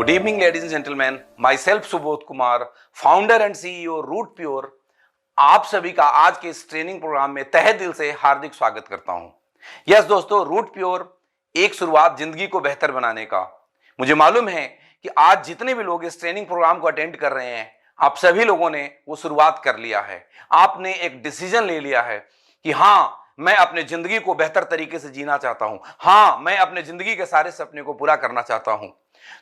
Good evening, ladies and gentlemen. Myself Subodh Kumar, founder and CEO Root Pure, आप सभी का आज के इस ट्रेनिंग प्रोग्राम में तहे दिल से हार्दिक स्वागत करता हूं। यस दोस्तों, रूट प्योर एक शुरुआत जिंदगी को बेहतर बनाने का। मुझे मालूम है कि आज जितने भी लोग इस ट्रेनिंग प्रोग्राम को अटेंड कर रहे हैं, आप सभी लोगों ने वो शुरुआत कर लिया है। आपने एक डिसीजन ले लिया है कि हाँ, मैं अपने जिंदगी को बेहतर तरीके से जीना चाहता हूं। हाँ, मैं अपने जिंदगी के सारे सपने को पूरा करना चाहता हूं।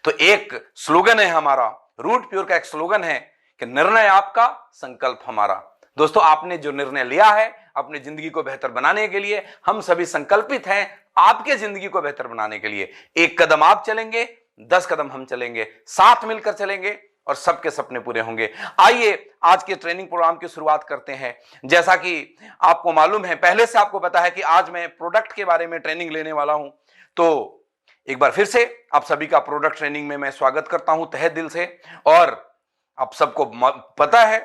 तो एक स्लोगन है हमारा, रूट प्योर का एक स्लोगन है कि निर्णय आपका, संकल्प हमारा। दोस्तों, आपने जो निर्णय लिया है अपनी जिंदगी को बेहतर बनाने के लिए, हम सभी संकल्पित हैं आपके जिंदगी को बेहतर बनाने के लिए। एक कदम आप चलेंगे, 10 कदम हम चलेंगे, साथ मिलकर चलेंगे और सबके सपने पूरे होंगे। आइए आज के ट्रेनिंग प्रोग्राम की शुरुआत करते हैं। जैसा कि आपको मालूम है, पहले से आपको पता है कि आज मैं प्रोडक्ट के बारे में ट्रेनिंग लेने वाला हूं। तो एक बार फिर से आप सभी का प्रोडक्ट ट्रेनिंग में मैं स्वागत करता हूं तहे दिल से। और आप सबको पता है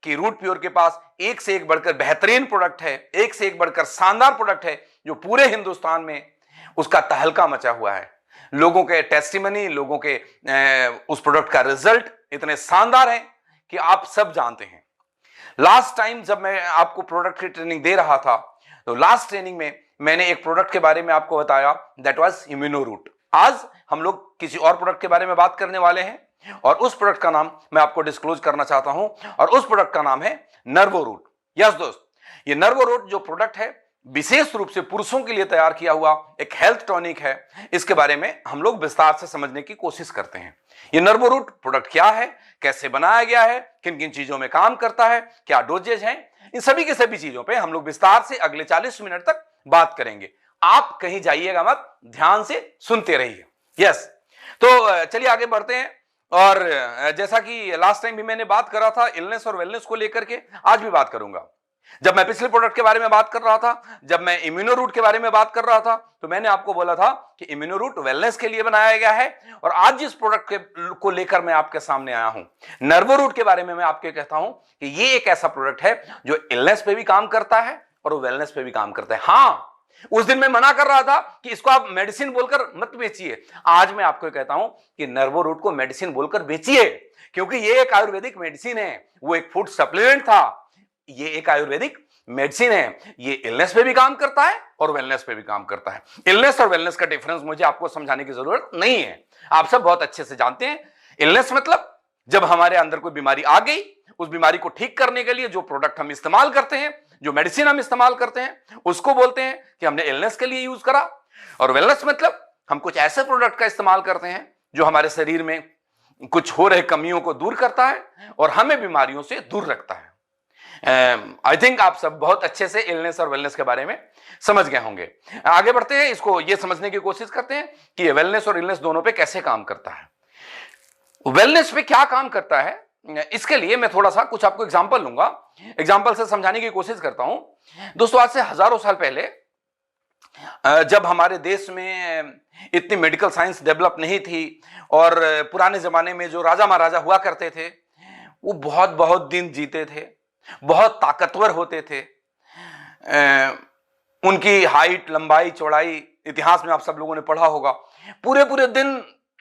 कि रूट प्योर के पास एक से एक बढ़कर बेहतरीन प्रोडक्ट है, एक से एक बढ़कर शानदार प्रोडक्ट है, जो पूरे हिंदुस्तान में उसका तहलका मचा हुआ है। लोगों के टेस्टिमनी, लोगों के उस प्रोडक्ट का रिजल्ट इतने शानदार है कि आप सब जानते हैं। लास्ट टाइम जब मैं आपको प्रोडक्ट की ट्रेनिंग दे रहा था, तो लास्ट ट्रेनिंग में मैंने एक प्रोडक्ट के बारे में आपको बताया, दैट वाज इम्यूनोरूट। आज हम लोग किसी और प्रोडक्ट के बारे में बात करने वाले हैं और उस प्रोडक्ट का नाम मैं आपको डिस्क्लोज करना चाहता हूं और उस प्रोडक्ट का नाम है नर्वोरूट। यस दोस्त, ये नर्वोरूट जो प्रोडक्ट है विशेष रूप से पुरुषों के लिए तैयार किया हुआ एक हेल्थ टॉनिक है। इसके बारे में हम लोग विस्तार से समझने की कोशिश करते हैं। ये नर्वोरूट प्रोडक्ट क्या है, कैसे बनाया गया है, किन किन चीजों में काम करता है, क्या डोजेज हैं, इन सभी की सभी चीजों पे हम लोग विस्तार से अगले 40 मिनट तक बात करेंगे। आप कहीं जाइएगा मत, ध्यान से सुनते रहिए। यस, तो चलिए आगे बढ़ते हैं। और जैसा कि लास्ट टाइम भी मैंने बात करा था इलनेस और वेलनेस को लेकर के, आज भी बात करूंगा। जब मैं पिछले प्रोडक्ट के बारे में बात कर रहा था, जब मैं इम्यूनोरूट के बारे में बात कर रहा था, तो मैंने आपको बोला था कि इम्यूनोरूट वेलनेस के लिए बनाया गया है। और आज जिस प्रोडक्ट को लेकर मैं आपके सामने आया हूं, नर्वोरूट के बारे में मैं आपको कहता हूं कि ये एक ऐसा प्रोडक्ट है जो इलनेस पे भी काम करता है और वेलनेस पे भी काम करता है। हाँ, उस दिन मैं मना कर रहा था कि इसको आप मेडिसिन बोलकर मत बेचिए। आज मैं आपको कहता हूं कि नर्वोरूट को मेडिसिन बोलकर बेचिए, क्योंकि ये एक आयुर्वेदिक मेडिसिन है। वो एक फूड सप्लीमेंट था, ये एक आयुर्वेदिक मेडिसिन है। ये इलनेस पे भी काम करता है और वेलनेस पे भी काम करता है। इलनेस और वेलनेस का डिफरेंस मुझे आपको समझाने की जरूरत नहीं है, आप सब बहुत अच्छे से जानते हैं। इलनेस मतलब जब हमारे अंदर कोई बीमारी आ गई, उस बीमारी को ठीक करने के लिए जो प्रोडक्ट हम इस्तेमाल करते हैं, जो मेडिसिन हम इस्तेमाल करते हैं, उसको बोलते हैं कि हमने इलनेस के लिए यूज करा। और वेलनेस मतलब हम कुछ ऐसे प्रोडक्ट का इस्तेमाल करते हैं जो हमारे शरीर में कुछ हो रहे कमियों को दूर करता है और हमें बीमारियों से दूर रखता है। आई थिंक आप सब बहुत अच्छे से इलनेस और वेलनेस के बारे में समझ गए होंगे। आगे बढ़ते हैं, इसको ये समझने की कोशिश करते हैं कि ये वेलनेस और इलनेस दोनों पे कैसे काम करता है। वेलनेस पे क्या काम करता है, इसके लिए मैं थोड़ा सा कुछ आपको एग्जांपल लूंगा, एग्जांपल से समझाने की कोशिश करता हूं। दोस्तों, आज से हजारों साल पहले जब हमारे देश में इतनी मेडिकल साइंस डेवलप नहीं थी और पुराने जमाने में जो राजा महाराजा हुआ करते थे, वो बहुत बहुत दिन जीते थे, बहुत ताकतवर होते थे। उनकी हाइट, लंबाई, चौड़ाई इतिहास में आप सब लोगों ने पढ़ा होगा। पूरे पूरे दिन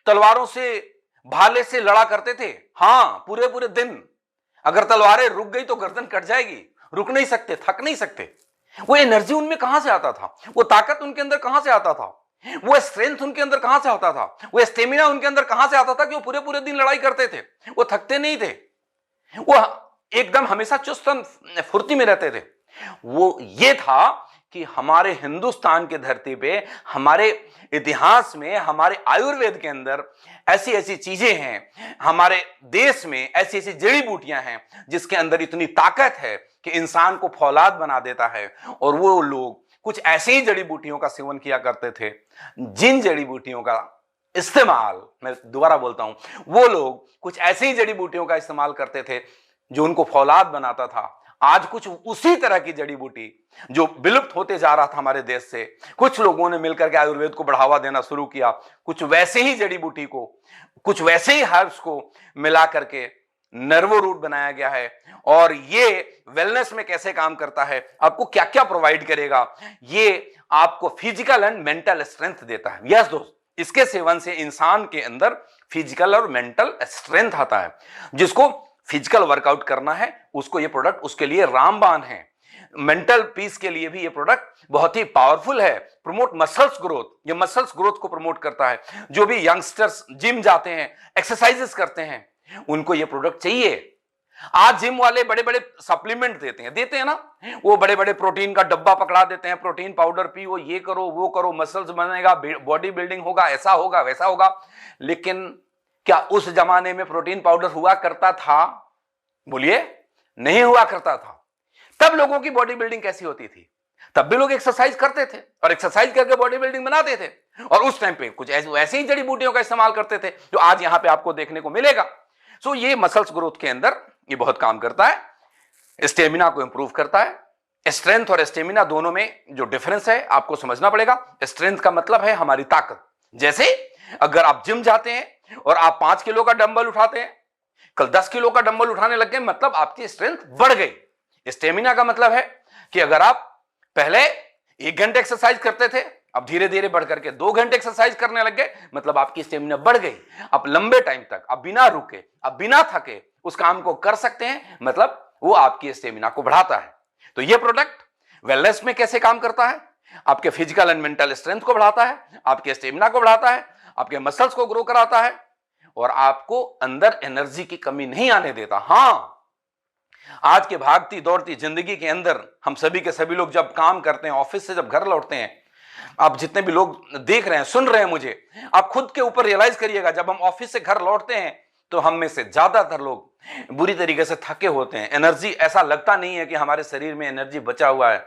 तलवारों से, भाले से लड़ा करते थे। हाँ, पूरे पूरे दिन। अगर तलवारें रुक गई तो गर्दन कट जाएगी, रुक नहीं सकते, थक नहीं सकते। वो एनर्जी उनमें कहां से आता था, वो ताकत उनके अंदर कहां से आता था, वो स्ट्रेंथ उनके अंदर कहां से आता था, वो स्टेमिना उनके अंदर कहां से आता था कि वो पूरे पूरे दिन लड़ाई करते थे, वो थकते नहीं थे, वो एकदम हमेशा चुस्त फुर्ती में रहते थे। वो ये था कि हमारे हिंदुस्तान के धरती पे, हमारे इतिहास में, हमारे आयुर्वेद के अंदर ऐसी ऐसी चीजें हैं, हमारे देश में ऐसी ऐसी जड़ी बूटियां हैं जिसके अंदर इतनी ताकत है कि इंसान को फौलाद बना देता है। और वो लोग कुछ ऐसी ही जड़ी बूटियों का सेवन किया करते थे, जिन जड़ी बूटियों का इस्तेमाल, मैं दोबारा बोलता हूं, वो लोग कुछ ऐसी ही जड़ी बूटियों का इस्तेमाल करते थे जो उनको फौलाद बनाता था। आज कुछ उसी तरह की जड़ी बूटी जो विलुप्त होते जा रहा था हमारे देश से, कुछ लोगों ने मिलकर के आयुर्वेद को बढ़ावा देना शुरू किया। कुछ वैसे ही जड़ी बूटी को, कुछ वैसे ही हर्ब्स को मिला करके नर्वोरूट बनाया गया है। और ये वेलनेस में कैसे काम करता है, आपको क्या क्या प्रोवाइड करेगा, ये आपको फिजिकल एंड मेंटल स्ट्रेंथ देता है। यस दोस्त, इसके सेवन से इंसान के अंदर फिजिकल और मेंटल स्ट्रेंथ आता है। जिसको फिजिकल वर्कआउट करना है उसको ये प्रोडक्ट उसके लिए रामबाण है। मेंटल पीस के लिए भी ये प्रोडक्ट बहुत ही पावरफुल है। प्रमोट मसल्स ग्रोथ, ये मसल्स ग्रोथ को प्रमोट करता है। जो भी यंगस्टर्स जिम जाते हैं, एक्सरसाइजेस करते हैं, उनको ये प्रोडक्ट चाहिए। आज जिम वाले बड़े बड़े सप्लीमेंट देते हैं ना, वो बड़े बड़े प्रोटीन का डब्बा पकड़ा देते हैं, प्रोटीन पाउडर पियो, ये करो वो करो, मसल्स बनेगा, बॉडी बिल्डिंग होगा, ऐसा होगा वैसा होगा। लेकिन क्या उस जमाने में प्रोटीन पाउडर हुआ करता था? बोलिए, नहीं हुआ करता था। तब लोगों की बॉडी बिल्डिंग कैसी होती थी? तब भी लोग एक्सरसाइज करते थे और एक्सरसाइज करके बॉडी बिल्डिंग बनाते थे, और उस टाइम पे कुछ ऐसे ही जड़ी बूटियों का इस्तेमाल करते थे जो आज यहां पे आपको देखने को मिलेगा। सो ये मसल्स ग्रोथ के अंदर ये बहुत काम करता है, स्टेमिना को इंप्रूव करता है। स्ट्रेंथ और स्टेमिना दोनों में जो डिफरेंस है आपको समझना पड़ेगा। स्ट्रेंथ का मतलब है हमारी ताकत। जैसे अगर आप जिम जाते हैं और आप 5 किलो का डंबल उठाते हैं, कल 10 किलो का डंबल उठाने लग गए, मतलब आपकी स्ट्रेंथ बढ़ गई। स्टेमिना का मतलब है कि अगर आप पहले 1 घंटे एक्सरसाइज करते थे, अब धीरे धीरे बढ़ करके 2 घंटे एक्सरसाइज करने लग गए, मतलब आपकी स्टेमिना बढ़ गई। आप लंबे टाइम तक, आप बिना रुके, आप बिना थके उस काम को कर सकते हैं, मतलब वो आपकी स्टेमिना को बढ़ाता है। तो ये प्रोडक्ट वेलनेस में कैसे काम करता है? आपके फिजिकल एंड मेंटल स्ट्रेंथ को बढ़ाता है, आपके स्टेमिना को बढ़ाता है, आपके मसल्स को ग्रो कराता है, और आपको अंदर एनर्जी की कमी नहीं आने देता। हां, आज के भागती दौड़ती जिंदगी के अंदर हम सभी के सभी लोग जब काम करते हैं, ऑफिस से जब घर लौटते हैं, आप जितने भी लोग देख रहे हैं, सुन रहे हैं मुझे, आप खुद के ऊपर रियलाइज करिएगा, जब हम ऑफिस से घर लौटते हैं तो हम में से ज्यादातर लोग बुरी तरीके से थके होते हैं। एनर्जी, ऐसा लगता नहीं है कि हमारे शरीर में एनर्जी बचा हुआ है।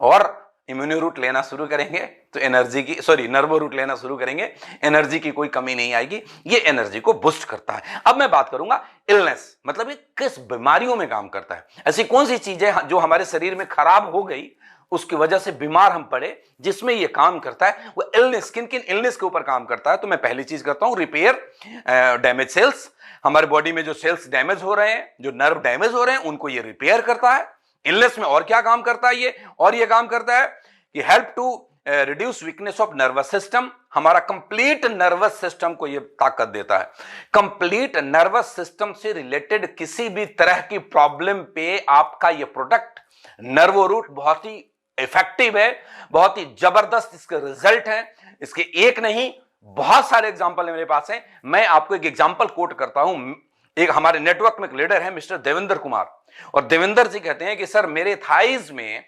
और इम्यूनो रूट लेना शुरू करेंगे तो नर्वो रूट लेना शुरू करेंगे, एनर्जी की कोई कमी नहीं आएगी। ये एनर्जी को बूस्ट करता है। अब मैं बात करूंगा इलनेस, मतलब ये किस बीमारियों में काम करता है। ऐसी कौन सी चीजें जो हमारे शरीर में खराब हो गई, उसकी वजह से बीमार हम पड़े, जिसमें ये काम करता है। वो इलनेस, किन किन इलनेस के ऊपर काम करता है? तो मैं पहली चीज करता हूं रिपेयर डैमेज सेल्स। हमारे बॉडी में जो सेल्स डैमेज हो रहे हैं, जो नर्व डैमेज हो रहे हैं, उनको ये रिपेयर करता है। इलनेस में और क्या काम करता है ये? और ये काम करता है कि help to reduce weakness of nervous system. हमारा कंप्लीट नर्वस सिस्टम को ये ताकत देता है। कंप्लीट नर्वस सिस्टम से रिलेटेड किसी भी तरह की प्रॉब्लम पे आपका ये प्रोडक्ट नर्वो रूट बहुत ही इफेक्टिव है, बहुत ही जबरदस्त इसके रिजल्ट हैं। इसके एक नहीं, बहुत सारे एग्जांपल मेरे पास हैं। मैं आपको एक एग्जांपल कोट करता हूं। एक हमारे नेटवर्क में एक लीडर है मिस्टर देवेंद्र कुमार, और देवेंद्र जी कहते हैं कि सर, मेरे थाइज में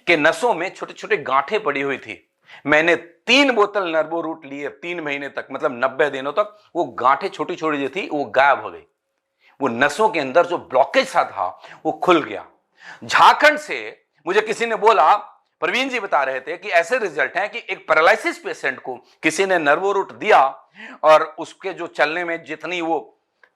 के नसों में छोटे छोटे गांठें पड़ी हुई थी। मैंने 3 बोतल नर्वो रूट लिए 3 महीने तक, मतलब 90 दिनों तक, वो गांठें छोटी छोटी जो थी वो गायब हो गई। वो नसों के अंदर जो ब्लॉकेज सा था वो खुल गया। झारखंड से मुझे किसी ने बोला, प्रवीण जी बता रहे थे कि ऐसे रिजल्ट हैं कि एक पैरालिसिस पेशेंट को किसी ने नर्वो रूट दिया और उसके जो चलने में जितनी वो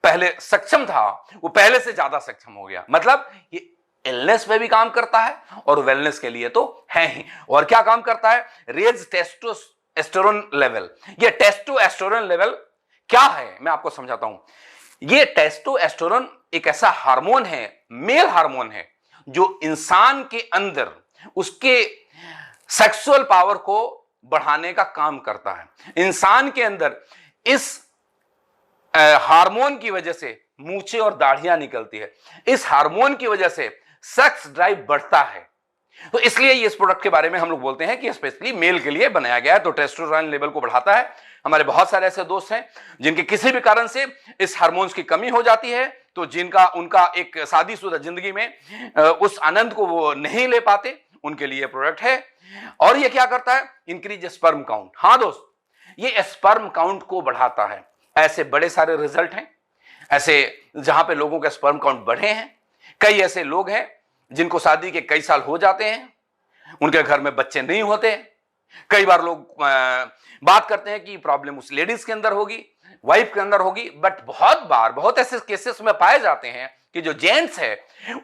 पहले सक्षम था, वो पहले से ज्यादा सक्षम हो गया। मतलब ये इलनेस में भी काम करता है और वेलनेस के लिए तो है ही। और क्या काम करता है? Raise testosterone level. ये टेस्टोस्टेरोन लेवल क्या है मैं आपको समझाता हूं। ये टेस्टोस्टेरोन एक ऐसा हार्मोन है, मेल हार्मोन है, जो इंसान के अंदर उसके सेक्सुअल पावर को बढ़ाने का काम करता है। इंसान के अंदर इस हार्मोन की वजह से मूछें और दाढ़ियां निकलती है। इस हार्मोन की वजह से सेक्स ड्राइव बढ़ता है। तो इसलिए इस प्रोडक्ट के बारे में हम लोग बोलते हैं कि स्पेशली मेल के लिए बनाया गया है। तो टेस्टोस्टेरोन लेवल को बढ़ाता है। हमारे बहुत सारे ऐसे दोस्त हैं जिनके किसी भी कारण से इस हार्मोन्स की कमी हो जाती है, तो जिनका उनका एक शादीशुदा जिंदगी में उस आनंद को वो नहीं ले पाते, उनके लिए प्रोडक्ट है। और ये क्या करता है? Increase sperm count. हाँ दोस्त, ये स्पर्म काउंट को बढ़ाता है। ऐसे बड़े सारे रिजल्ट हैं ऐसे जहां पे लोगों के स्पर्म काउंट बढ़े हैं। कई ऐसे लोग हैं जिनको शादी के कई साल हो जाते हैं, उनके घर में बच्चे नहीं होते। कई बार लोग बात करते हैं कि प्रॉब्लम उस लेडीज के अंदर होगी, वाइफ के अंदर होगी, बट बहुत ऐसे केसेस में पाए जाते हैं कि जो जेंट्स है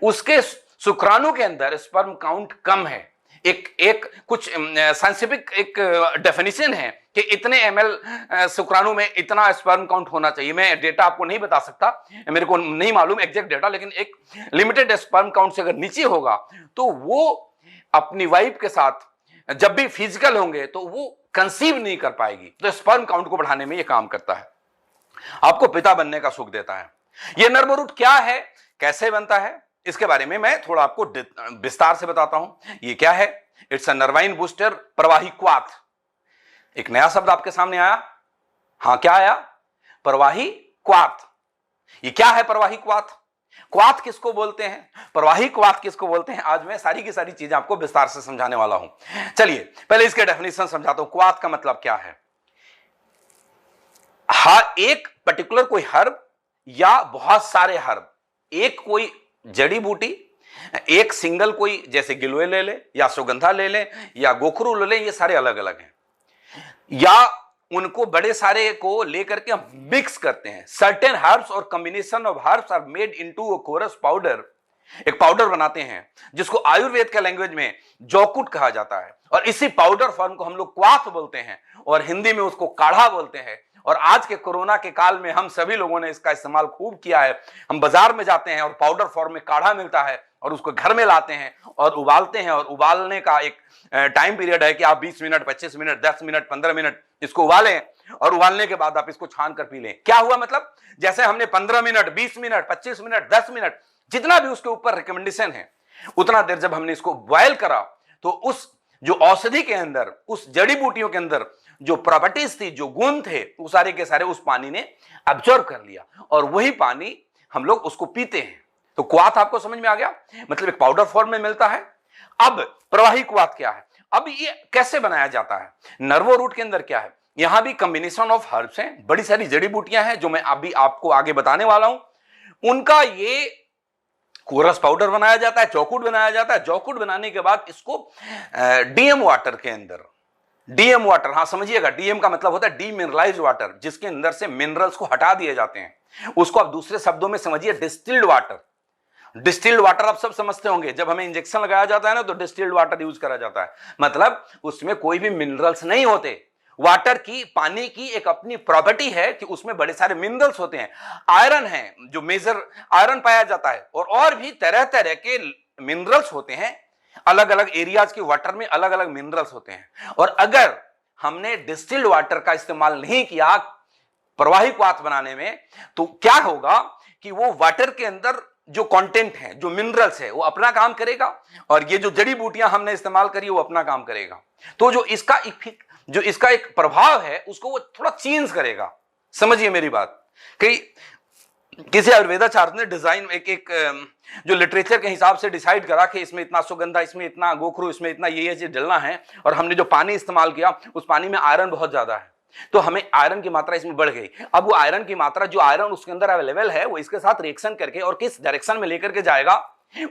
उसके शुक्राणु के अंदर स्पर्म काउंट कम है। एक कुछ साइंटिफिक एक डेफिनेशन है कि इतने ml शुक्राणु में इतना स्पर्म काउंट होना चाहिए। मैं डेटा आपको नहीं बता सकता, मेरे को नहीं मालूम एग्जैक्ट डेटा, लेकिन एक लिमिटेड स्पर्म काउंट से अगर नीचे होगा तो वो अपनी वाइफ के साथ जब भी फिजिकल होंगे तो वो कंसीव नहीं कर पाएगी, तो स्पर्म काउंट को बढ़ाने में यह काम करता है, आपको पिता बनने का सुख देता है। यह नर्व रूट क्या है, कैसे बनता है, इसके बारे में मैं थोड़ा आपको विस्तार से बताता हूं। यह क्या है, इट्स अ नर्वाइन बूस्टर, प्रवाही क्वाथ। एक नया शब्द आपके सामने आया, हां क्या आया, प्रवाही क्वाथ। ये क्या है प्रवाही क्वाथ, क्वाथ किसको बोलते हैं, प्रवाही क्वाथ किसको बोलते हैं, आज मैं सारी की सारी चीजें आपको विस्तार से समझाने वाला हूं। चलिए पहले इसके डेफिनेशन समझाता हूं। क्वाथ का मतलब क्या है, एक पर्टिकुलर कोई हर्ब या बहुत सारे हर्ब, एक कोई जड़ी बूटी, एक सिंगल कोई, जैसे गिलोय ले ले या सुगंधा ले ले या गोखरू ले ले, ये सारे अलग अलग हैं, या उनको बड़े सारे को लेकर के हम मिक्स करते हैं। सर्टेन हर्ब्स और combination of herbs are made into a coarse powder, एक पाउडर बनाते हैं जिसको आयुर्वेद के लैंग्वेज में जौकुट कहा जाता है, और इसी पाउडर फॉर्म को हम लोग क्वाथ बोलते हैं और हिंदी में उसको काढ़ा बोलते हैं। और आज के कोरोना के काल में हम सभी लोगों ने इसका इस्तेमाल खूब किया है। हम बाजार में जाते हैं और पाउडर फॉर्म में काढ़ा मिलता है और उसको घर में लाते हैं और उबालते हैं, और उबालने का एक टाइम पीरियड है कि आप 20 मिनट, 25 मिनट, 10 मिनट, 15 मिनट इसको उबालें, और उबालने के बाद आप इसको छान कर पी लें। क्या हुआ मतलब, जैसे हमने 15 मिनट, 20 मिनट, 25 मिनट, 10 मिनट, जितना भी उसके ऊपर रिकमेंडेशन है, उतना देर जब हमने इसको बॉयल करा, तो उस जो औषधि के अंदर, उस जड़ी बूटियों के अंदर जो प्रॉपर्टीज थी, जो गुण थे, वो सारे के सारे उस पानी ने अब्जॉर्ब कर लिया, और वही पानी हम लोग उसको पीते हैं। तो क्वाथ आपको समझ में आ गया, मतलब एक पाउडर फॉर्म में मिलता है। अब प्रवाही क्वाथ क्या है, अब ये कैसे बनाया जाता है, नर्वो रूट के अंदर क्या है, यहां भी कॉम्बिनेशन ऑफ हर्ब्स हैं, बड़ी सारी जड़ी बूटियां हैं जो मैं अभी आपको आगे बताने वाला हूं। उनका ये कोरस पाउडर बनाया जाता है, चौकुट बनाया जाता है। चौकुट बनाने के बाद इसको डीएम वाटर के अंदर, डीएम वाटर, हाँ समझिएगा, डीएम का मतलब होता है डीमिनरलाइज्ड वाटर, जिसके अंदर से मिनरल्स को हटा दिए जाते हैं, उसको आप दूसरे शब्दों में समझिए डिस्टिल्ड वाटर। डिस्टिल्ड वाटर आप सब समझते होंगे, जब हमें इंजेक्शन लगाया जाता है ना, तो डिस्टिल्ड वाटर यूज करा जाता है, मतलब उसमें कोई भी मिनरल्स नहीं होते। वाटर की, पानी की एक अपनी प्रॉपर्टी है कि उसमें बड़े सारे मिनरल्स होते हैं, आयरन है, जो मेजर आयरन पाया जाता है, और भी तरह तरह के मिनरल्स होते हैं। अलग अलग एरियाज के वाटर में अलग अलग मिनरल्स होते हैं, और अगर हमने डिस्टिल्ड वाटर का इस्तेमाल नहीं किया प्रवाही क्वाथ बनाने में, तो क्या होगा कि वो वाटर के अंदर जो कंटेंट है, जो मिनरल्स है, वो अपना काम करेगा, और ये जो जड़ी बूटियां हमने इस्तेमाल करी वो अपना काम करेगा। तो जो इसका एक प्रभाव है उसको वो थोड़ा चेंज करेगा। समझिए मेरी बात, कि किसी आयुर्वेदाचार्य ने डिजाइन एक जो लिटरेचर के हिसाब से डिसाइड करा कि इसमें इतना सुगंधा, इसमें इतना गोखरू, इसमें इतना ये चीज डलना है, और हमने जो पानी इस्तेमाल किया उस पानी में आयरन बहुत ज्यादा है, तो हमें आयरन की मात्रा इसमें बढ़ गई। अब वो आयरन की मात्रा, जो आयरन उसके अंदर अवेलेबल है, वो इसके साथ रिएक्शन करके और किस डायरेक्शन में लेकर के जाएगा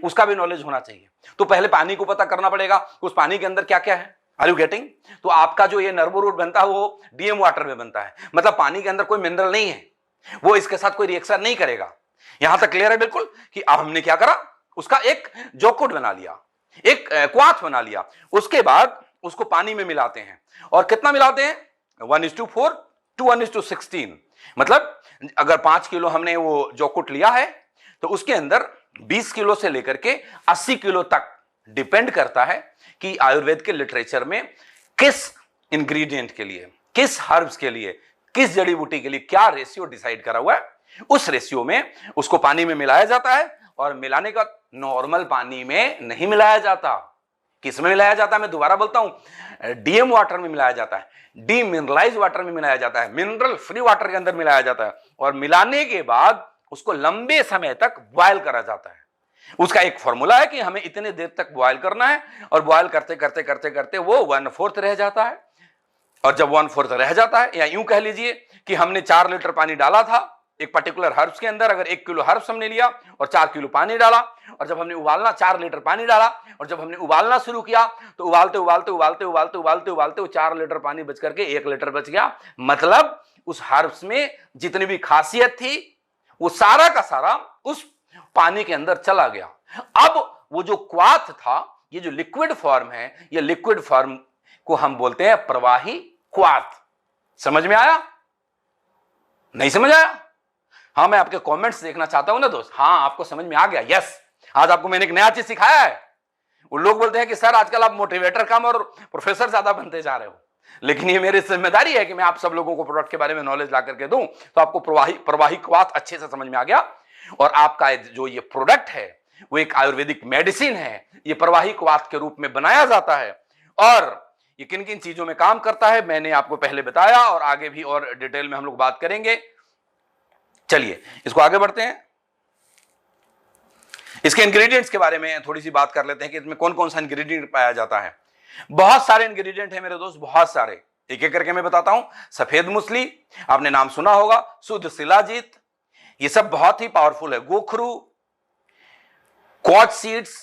उसका भी नॉलेज होना चाहिए। तो पहले पानी को पता करना पड़ेगा उस पानी के अंदर क्या क्या है। Are you getting? तो आपका जो ये नर्वो रूट बनता है वो डीएम वाटर में बनता है, मतलब पानी के अंदर कोई मिनरल नहीं है, वो इसके साथ कोई रिएक्शन नहीं करेगा। यहां तक क्लियर है बिल्कुल? कि अब हमने क्या करा, उसका एक जौकुट बना लिया, एक क्वाथ बना लिया, उसके बाद उसको पानी में मिलाते हैं, और कितना मिलाते हैं, 1:4 to 1:16। मतलब अगर 5 किलो हमने वो जौकुट लिया है, तो उसके अंदर 20 किलो से लेकर के 80 किलो तक डिपेंड करता है कि आयुर्वेद के लिटरेचर में किस इंग्रेडिएंट के लिए, किस हर्ब्स के लिए, किस जड़ी बूटी के लिए क्या रेशियो डिसाइड करा हुआ है। उस रेशियो में उसको पानी में मिलाया जाता है, और मिलाने का नॉर्मल पानी में नहीं मिलाया जाता। किस में मिलाया जाता है, मैं दोबारा बोलता हूं, डीएम वाटर में मिलाया जाता है, डीमिनरलाइज वाटर में मिलाया जाता है, मिनरल फ्री वाटर के अंदर मिलाया जाता है, और मिलाने के बाद उसको लंबे समय तक बॉयल करा जाता है। उसका एक फॉर्मूला है कि हमें इतने देर तक बॉयल करना है, और बॉयल करते करते करते करते वो 1/4 रह जाता है। और जब 1/4 रह जाता है, या यूं कह लीजिए कि हमने 4 लीटर पानी डाला था एक पर्टिकुलर हर्ब्स के अंदर, अगर 1 किलो हर्ब्स हमने लिया और 4 किलो पानी डाला, और जब हमने उबालना 4 लीटर पानी डाला, और जब हमने उबालना शुरू किया तो उबालते उबालते उबालते उबालते उबालते उबालते वो 4 लीटर पानी बच करके 1 लीटर बच गया। मतलब उस हर्ब्स में जितनी भी खासियत थी वो सारा का सारा उस पानी के अंदर चला गया। अब वो जो क्वाथ था, ये जो लिक्विड फॉर्म है, ये लिक्विड फॉर्म को हम बोलते हैं प्रवाही क्वाथ। समझ में आया? नहीं समझ आया? हाँ, मैं आपके कमेंट्स देखना चाहता हूं ना दोस्त। हाँ, आपको समझ में आ गया? यस, आज आपको मैंने एक नया चीज सिखाया है। वो लोग बोलते हैं कि सर आजकल आप मोटिवेटर कम और प्रोफेसर ज्यादा बनते जा रहे हो। लेकिन ये मेरी जिम्मेदारी है कि मैं आप सब लोगों को प्रोडक्ट के बारे में नॉलेज ला करके दूं, तो आपको प्रवाहिकवात अच्छे से समझ में आ गया। और आपका जो ये प्रोडक्ट है वो एक आयुर्वेदिक मेडिसिन है, ये प्रवाहिकवात के रूप में बनाया जाता है। और ये किन किन चीजों में काम करता है मैंने आपको पहले बताया, और आगे भी और डिटेल में हम लोग बात करेंगे। चलिए इसको आगे बढ़ते हैं। इसके इंग्रेडिएंट्स के बारे में थोड़ी सी बात कर लेते हैं कि इसमें कौन कौन सा इंग्रेडिएंट पाया जाता है। बहुत सारे इंग्रेडिएंट है मेरे दोस्त, बहुत सारे, एक एक करके मैं बताता हूं। सफेद मूसली, आपने नाम सुना होगा, शुद्ध शिलाजीत, ये सब बहुत ही पावरफुल है। गोखरू, कॉच सीड्स,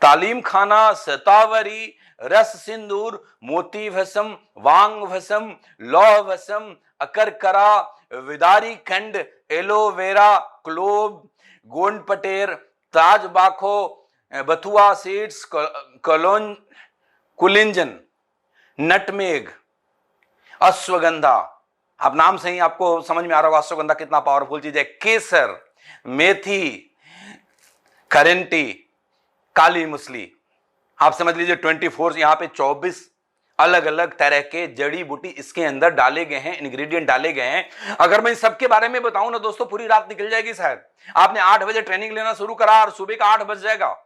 तालीम खाना, शतावरी, रस सिंदूर, मोती भस्म, वांग भस्म, लौह भस्म, अकरकरा, विदारी खंड, एलोवेरा, क्लोव, गोंड पटेर, ताज बाखो, बथुआ सीड्स, कुलिंजन, नटमेग, अश्वगंधा। आप नाम से ही आपको समझ में आ रहा होगा अश्वगंधा कितना पावरफुल चीज है। केसर, मेथी, करेंटी, काली मूसली। आप समझ लीजिए 24, यहां पे 24 अलग अलग तरह के जड़ी बूटी इसके अंदर डाले गए हैं, इंग्रेडिएंट डाले गए हैं। अगर मैं इन सबके बारे में बताऊं ना दोस्तों, पूरी रात निकल जाएगी। शायद आपने 8 बजे ट्रेनिंग लेना शुरू करा और सुबह का 8 बज जाएगा।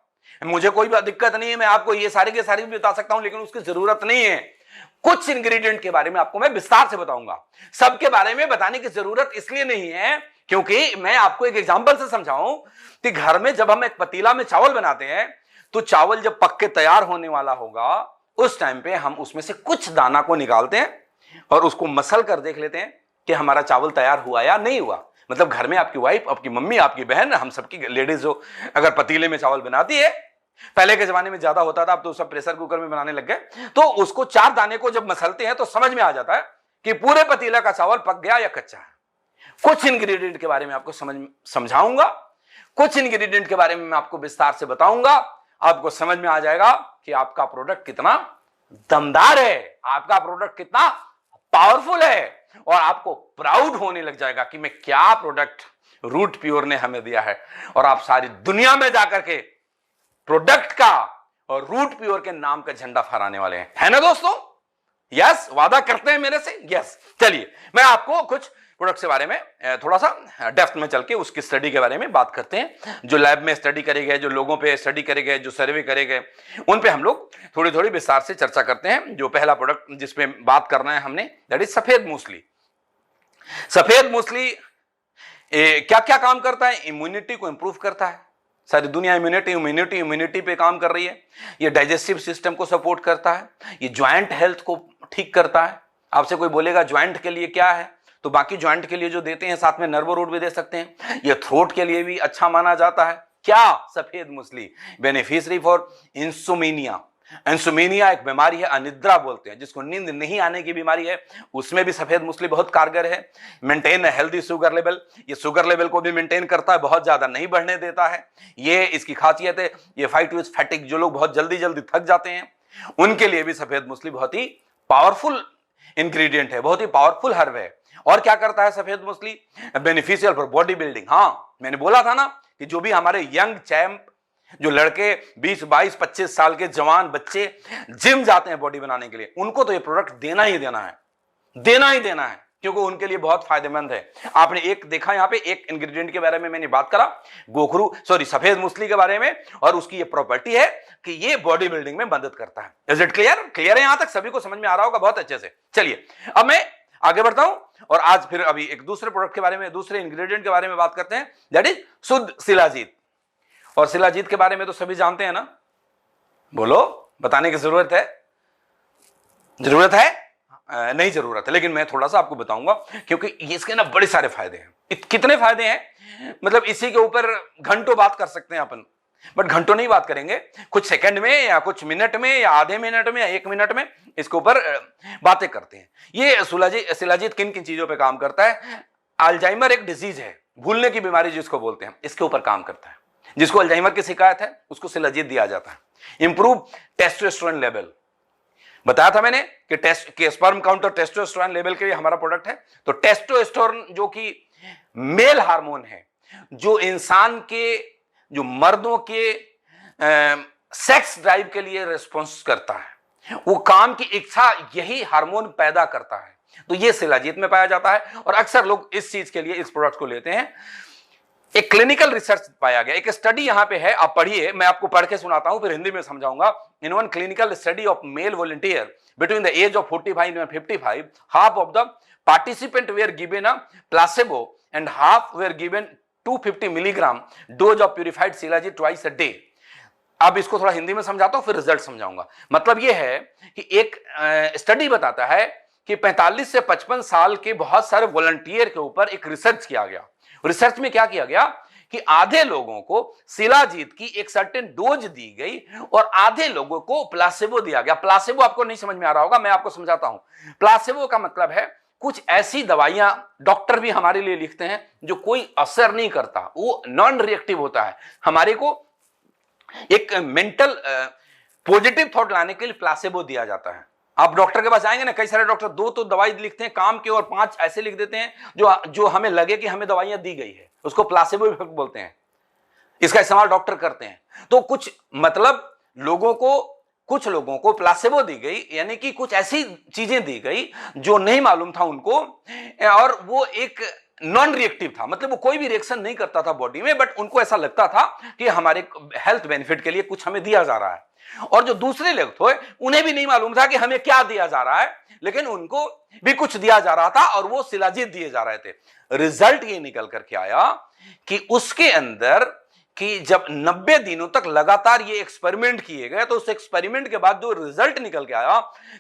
मुझे कोई दिक्कत नहीं है, मैं आपको ये सारे के सारे भी बता सकता हूं, लेकिन उसकी जरूरत नहीं है। कुछ इंग्रेडिएंट के बारे में आपको मैं विस्तार से बताऊंगा। सबके बारे में बताने की जरूरत इसलिए नहीं है क्योंकि मैं आपको एक एग्जांपल से समझाऊं कि घर में जब हम एक पतीला में चावल बनाते हैं, तो चावल जब पक के तैयार होने वाला होगा, उस टाइम पे हम उसमें से कुछ दाना को निकालते हैं और उसको मसल कर देख लेते हैं कि हमारा चावल तैयार हुआ या नहीं हुआ। मतलब घर में आपकी वाइफ, आपकी मम्मी, आपकी बहन, हम सबकी लेडीज जो अगर पतीले में चावल बनाती है, पहले के जमाने में ज्यादा होता था, अब तो सब प्रेशर कुकर में बनाने लग गए, तो उसको 4 दाने को जब मसलते हैं तो समझ में आ जाता है कि पूरे पतीला का चावल पक गया या कच्चा है। कुछ इंग्रेडिएंट के बारे में आपको समझाऊंगा, कुछ इंग्रेडिएंट के बारे में मैं आपको विस्तार से बताऊंगा। आपको समझ में आ जाएगा कि आपका प्रोडक्ट कितना दमदार है, आपका प्रोडक्ट कितना पावरफुल है, और आपको प्राउड होने लग जाएगा कि मैं क्या प्रोडक्ट रूट प्योर ने हमें दिया है। और आप सारी दुनिया में जाकर के प्रोडक्ट का और रूट प्योर के नाम का झंडा फहराने वाले हैं, है ना दोस्तों? यस, वादा करते हैं मेरे से? यस। चलिए मैं आपको कुछ प्रोडक्ट के बारे में थोड़ा सा डेप्थ में चल के उसकी स्टडी के बारे में बात करते हैं। जो लैब में स्टडी करे गए, जो लोगों पे स्टडी करे गए, जो सर्वे करे गए, उन पे हम लोग थोड़ी थोड़ी विस्तार से चर्चा करते हैं। जो पहला प्रोडक्ट जिसपे बात करना है हमने, दैट इज सफेद मूसली। सफेद मूसली क्या क्या काम करता है? इम्यूनिटी को इंप्रूव करता है। सारी दुनिया इम्यूनिटी पे काम कर रही है। ये डाइजेस्टिव सिस्टम को सपोर्ट करता है, ये ज्वाइंट हेल्थ को ठीक करता है। आपसे कोई बोलेगा ज्वाइंट के लिए क्या है, तो बाकी ज्वाइंट के लिए जो देते हैं साथ में नर्वो रूट भी दे सकते हैं। ये थ्रोट के लिए भी अच्छा माना जाता है। क्या? सफेद मूसली बेनिफिशियरी फॉर इंसोमेनिया। इंसोमेनिया एक बीमारी है, अनिद्रा बोलते हैं, जिसको नींद नहीं आने की बीमारी है, उसमें भी सफेद मूसली बहुत कारगर है। मेंटेन हेल्दी शुगर लेवल, ये शुगर लेवल को भी मेंटेन करता है, बहुत ज्यादा नहीं बढ़ने देता है। ये इसकी खासियत है। ये फाइट विद फैटिग, जो लोग बहुत जल्दी जल्दी थक जाते हैं, उनके लिए भी सफेद मूसली बहुत ही पावरफुल इंग्रेडिएंट है, बहुत ही पावरफुल हर्ब है। और क्या करता है सफेद मूसली? Beneficial for body building. हाँ, मैंने बोला था ना कि जो भी हमारे यंग चैंप, जो लड़के 20, 22, 25 साल के जवान बच्चे जिम जाते हैं बॉडी बनाने के लिए, उनको तो ये प्रोडक्ट देना ही देना है, देना ही देना है, क्योंकि उनके लिए बहुत फायदेमंद है। आपने एक देखा, यहां पे एक इंग्रेडिएंट के बारे में मैंने बात करा, सफेद मूसली के बारे में, और उसकी ये प्रॉपर्टी है कि ये बॉडी बिल्डिंग में मदद करता है। Is it clear? क्लियर है? यहां तक सभी को समझ में आ रहा होगा बहुत अच्छे से। चलिए अब मैं आगे बढ़ता हूं और आज फिर अभी एक दूसरे प्रोडक्ट के बारे में, दूसरे इंग्रेडिएंट के बारे में बात करते हैं, दैट इज शुद्ध शिलाजीत। और शिलाजीत के बारे में तो सभी जानते हैं ना? बोलो, बताने की जरूरत है? जरूरत है? नहीं जरूरत है, लेकिन मैं थोड़ा सा आपको बताऊंगा, क्योंकि इसके ना बड़े सारे फायदे हैं। कितने फायदे हैं, मतलब इसी के ऊपर घंटों बात कर सकते हैं अपन, बट घंटों नहीं बात करेंगे, कुछ सेकंड में या कुछ मिनट में या आधे मिनट में या 1 मिनट में इसके ऊपर बातें करते हैं। ये शिलाजीत किन किन चीजों पे काम करता है? अल्जाइमर एक डिजीज है, भूलने की बीमारी जिसको बोलते हैं, इसके ऊपर काम करता है। जिसको अल्जाइमर की शिकायत है उसको शिलाजीत दिया जाता है। इंप्रूव टेस्टोस्टेरोन लेवल, बताया था मैंने कि स्पर्म काउंट और टेस्टोस्टेरोन लेवल के लिए हमारा प्रोडक्ट है। तो टेस्टोस्टेरोन जो कि मेल हार्मोन है, जो इंसान के, जो मर्दों के सेक्स ड्राइव के लिए रिस्पॉन्स करता है, वो काम की इच्छा यही हार्मोन पैदा करता है। तो ये शिलाजीत में पाया जाता है और अक्सर लोग इस चीज के लिए इस प्रोडक्ट को लेते हैं। एक क्लिनिकल रिसर्च पाया गया, एक स्टडी यहां पे है, आप पढ़िए, मैं आपको पढ़ के सुनाता हूं फिर हिंदी में समझाऊंगा। In one clinical study of male volunteer between the age of 45 and 55, half of the participant were given a placebo and half were given 250 milligram dose of purified shilajit twice a day। अब इसको थोड़ा हिंदी में समझाता हूं फिर result समझाऊंगा। मतलब यह है कि एक स्टडी बताता है कि 45 से 55 साल के बहुत सारे वॉलंटियर के ऊपर एक रिसर्च किया गया। रिसर्च में क्या किया गया कि आधे लोगों को शिलाजीत की एक सर्टेन डोज दी गई और आधे लोगों को प्लासेबो दिया गया। प्लासेबो आपको नहीं समझ में आ रहा होगा, मैं आपको समझाता हूं। प्लासेबो का मतलब है कुछ ऐसी दवाइयां डॉक्टर भी हमारे लिए लिखते हैं जो कोई असर नहीं करता, वो नॉन रिएक्टिव होता है। हमारे को एक मेंटल पॉजिटिव थॉट लाने के लिए प्लासेबो दिया जाता है। आप डॉक्टर के पास आएंगे ना, कई सारे डॉक्टर 2 तो दवाई लिखते हैं काम के और 5 ऐसे लिख देते हैं जो हमें लगे कि हमें दवाइयां दी गई है, उसको प्लासेबो इफेक्ट बोलते हैं। इसका इस्तेमाल डॉक्टर करते हैं। तो कुछ मतलब कुछ लोगों को प्लासेबो दी गई, यानी कि कुछ ऐसी चीजें दी गई जो नहीं मालूम था उनको, और वो एक नॉन रिएक्टिव था, मतलब वो कोई भी रिएक्शन नहीं करता था बॉडी में, बट उनको ऐसा लगता था कि हमारे हेल्थ बेनिफिट के लिए कुछ हमें दिया जा रहा है। और जो दूसरे लोग थे उन्हें भी नहीं मालूम था कि हमें क्या दिया जा रहा है, लेकिन उनको भी कुछ दिया जा रहा था और वो शिलाजीत दिए जा रहे थे। रिजल्ट ये निकल करके आया कि उसके अंदर कि जब 90 दिनों तक लगातार ये एक्सपेरिमेंट किए गए, तो उस एक्सपेरिमेंट के बाद जो रिजल्ट निकल के आया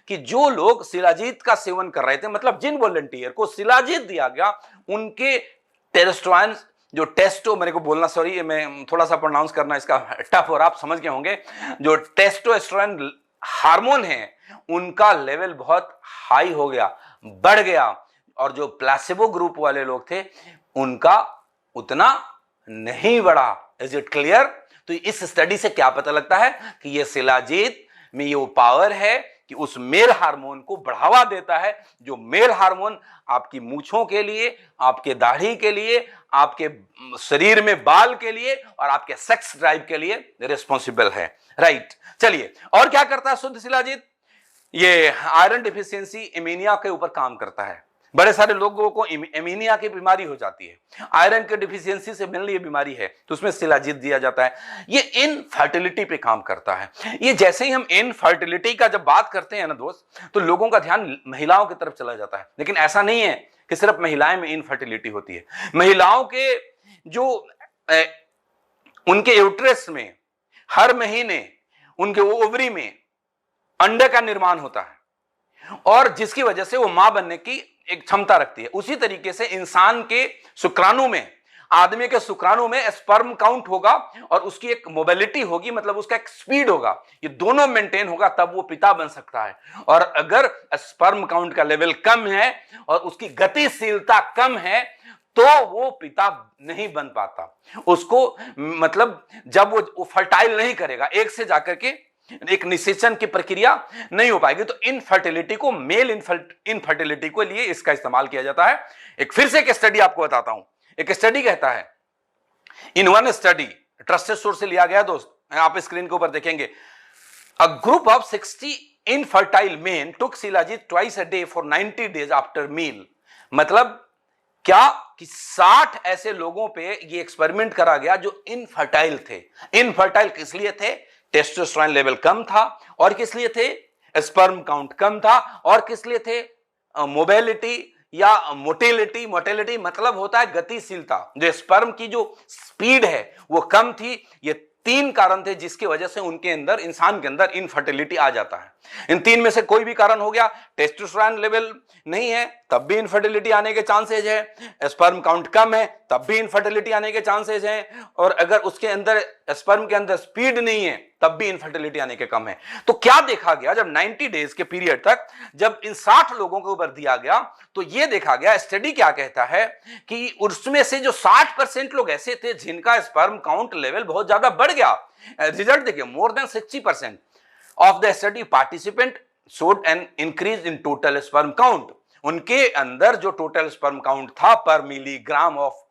कि जो लोग शिलाजीत का सेवन कर रहे थे, मतलब जिन वॉलंटियर को शिलाजीत दिया गया, उनके टेस्टोस्टेरोन जो टेस्टो, मेरे को बोलना सॉरी, मैं थोड़ा सा प्रोनाउंस करना इसका टफ और आप समझ गए होंगे, जो टेस्टोस्टेरोन हार्मोन है उनका लेवल बहुत हाई हो गया, बढ़ गया। और जो प्लासेबो ग्रुप वाले लोग थे उनका उतना नहीं बढ़ा। Is it clear? तो इस स्टडी से क्या पता लगता है कि ये शिलाजीत में ये वो पावर है कि उस मेल हार्मोन को बढ़ावा देता है, जो मेल हार्मोन आपकी मूछों के लिए, आपके दाढ़ी के लिए, आपके शरीर में बाल के लिए और आपके सेक्स ड्राइव के लिए रिस्पॉन्सिबल है। राइट, चलिए और क्या करता है शुद्ध शिलाजीत? ये आयरन डिफिशियंसी, एनीमिया के ऊपर काम करता है। बड़े सारे लोगों को एनीमिया की बीमारी हो जाती है, आयरन के डिफिशियंसी से मिलने ये बीमारी है, तो उसमें शिलाजीत दिया जाता है। ये इनफर्टिलिटी पे काम करता है। ये जैसे ही हम इनफर्टिलिटी का जब बात करते हैं ना दोस्त, तो लोगों का ध्यान महिलाओं की तरफ चला जाता है, लेकिन ऐसा नहीं है कि सिर्फ महिलाएं में इनफर्टिलिटी होती है। महिलाओं के जो उनके यूट्रस में हर महीने उनके ओवरी में अंडे का निर्माण होता है और जिसकी वजह से वो मां बनने की एक क्षमता रखती है। उसी तरीके से इंसान के शुक्राणु में, आदमी के शुक्राणु में स्पर्म काउंट होगा और उसकी एक मोबिलिटी होगी, मतलब उसका एक स्पीड होगा, ये दोनों मेंटेन होगा तब वो पिता बन सकता है। और अगर स्पर्म काउंट का लेवल कम है और उसकी गतिशीलता कम है तो वो पिता नहीं बन पाता। उसको मतलब जब वो फर्टाइल नहीं करेगा, एक से जाकर के एक निषेचन की प्रक्रिया नहीं हो पाएगी। तो इनफर्टिलिटी को, मेल इनफर्टिलिटी को लिए इसका इस्तेमाल किया जाता है। एक फिर से एक स्टडी आपको बताता हूं। एक स्टडी कहता है, in one study, trusted source से लिया गया दोस्त, आप स्क्रीन के ऊपर देखेंगे, a group of 60 infertile men took shilajit twice a day for 90 days after meal. मतलब क्या कि 60 ऐसे लोगों पे ये एक्सपेरिमेंट करा गया जो इनफर्टाइल थे। इनफर्टाइल किस लिए थे? टेस्टोस्टेरोन लेवल कम था, और किस लिए थे? स्पर्म काउंट कम था, और किस लिए थे? मोबिलिटी या मोटिलिटी। मोटिलिटी मतलब होता है गतिशीलता, जो स्पर्म की जो स्पीड है वो कम थी। ये 3 कारण थे जिसकी वजह से उनके अंदर, इंसान के अंदर इनफर्टिलिटी आ जाता है। इन 3 में से कोई भी कारण हो गया, टेस्टोस्टेरोन लेवल नहीं है तब भी इनफर्टिलिटी आने के चांसेस है, स्पर्म काउंट कम है तब भी इनफर्टिलिटी आने के चांसेस हैं, और अगर उसके अंदर स्पर्म के अंदर स्पीड नहीं है तब भी इनफर्टिलिटी आने के कम है। तो क्या देखा गया, जब 90 डेज के पीरियड तक जब इन 60 लोगों के ऊपर दिया गया तो यह देखा गया, स्टडी क्या कहता है कि उसमें से जो 60% लोग ऐसे थे जिनका स्पर्म काउंट लेवल बहुत ज्यादा बढ़ गया। रिजल्ट देखिए, more than 60% of the study participant showed an increase in total sperm count. उनके अंदर जो टोटल स्पर्म काउंट था पर मिलीग्राम ऑफ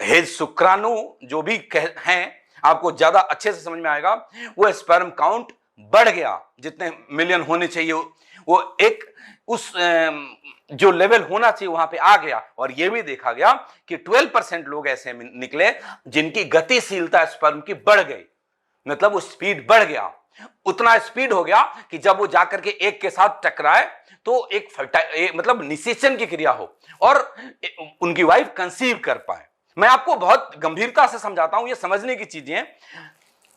हेज शुक्राणु, जो भी हैं, आपको ज्यादा अच्छे से समझ में आएगा, वो स्पर्म काउंट बढ़ गया, जितने मिलियन होने चाहिए वो एक उस जो लेवल होना चाहिए वहां पे आ गया। और यह भी देखा गया कि 12% लोग ऐसे निकले जिनकी गतिशीलता स्पर्म की बढ़ गई, मतलब वो स्पीड बढ़ गया, उतना स्पीड हो गया कि जब वो जाकर के एक के साथ टकराए तो एक मतलब निषेचन की क्रिया हो और उनकी वाइफ कंसीव कर पाए। मैं आपको बहुत गंभीरता से समझाता हूं, ये समझने की चीजें हैं,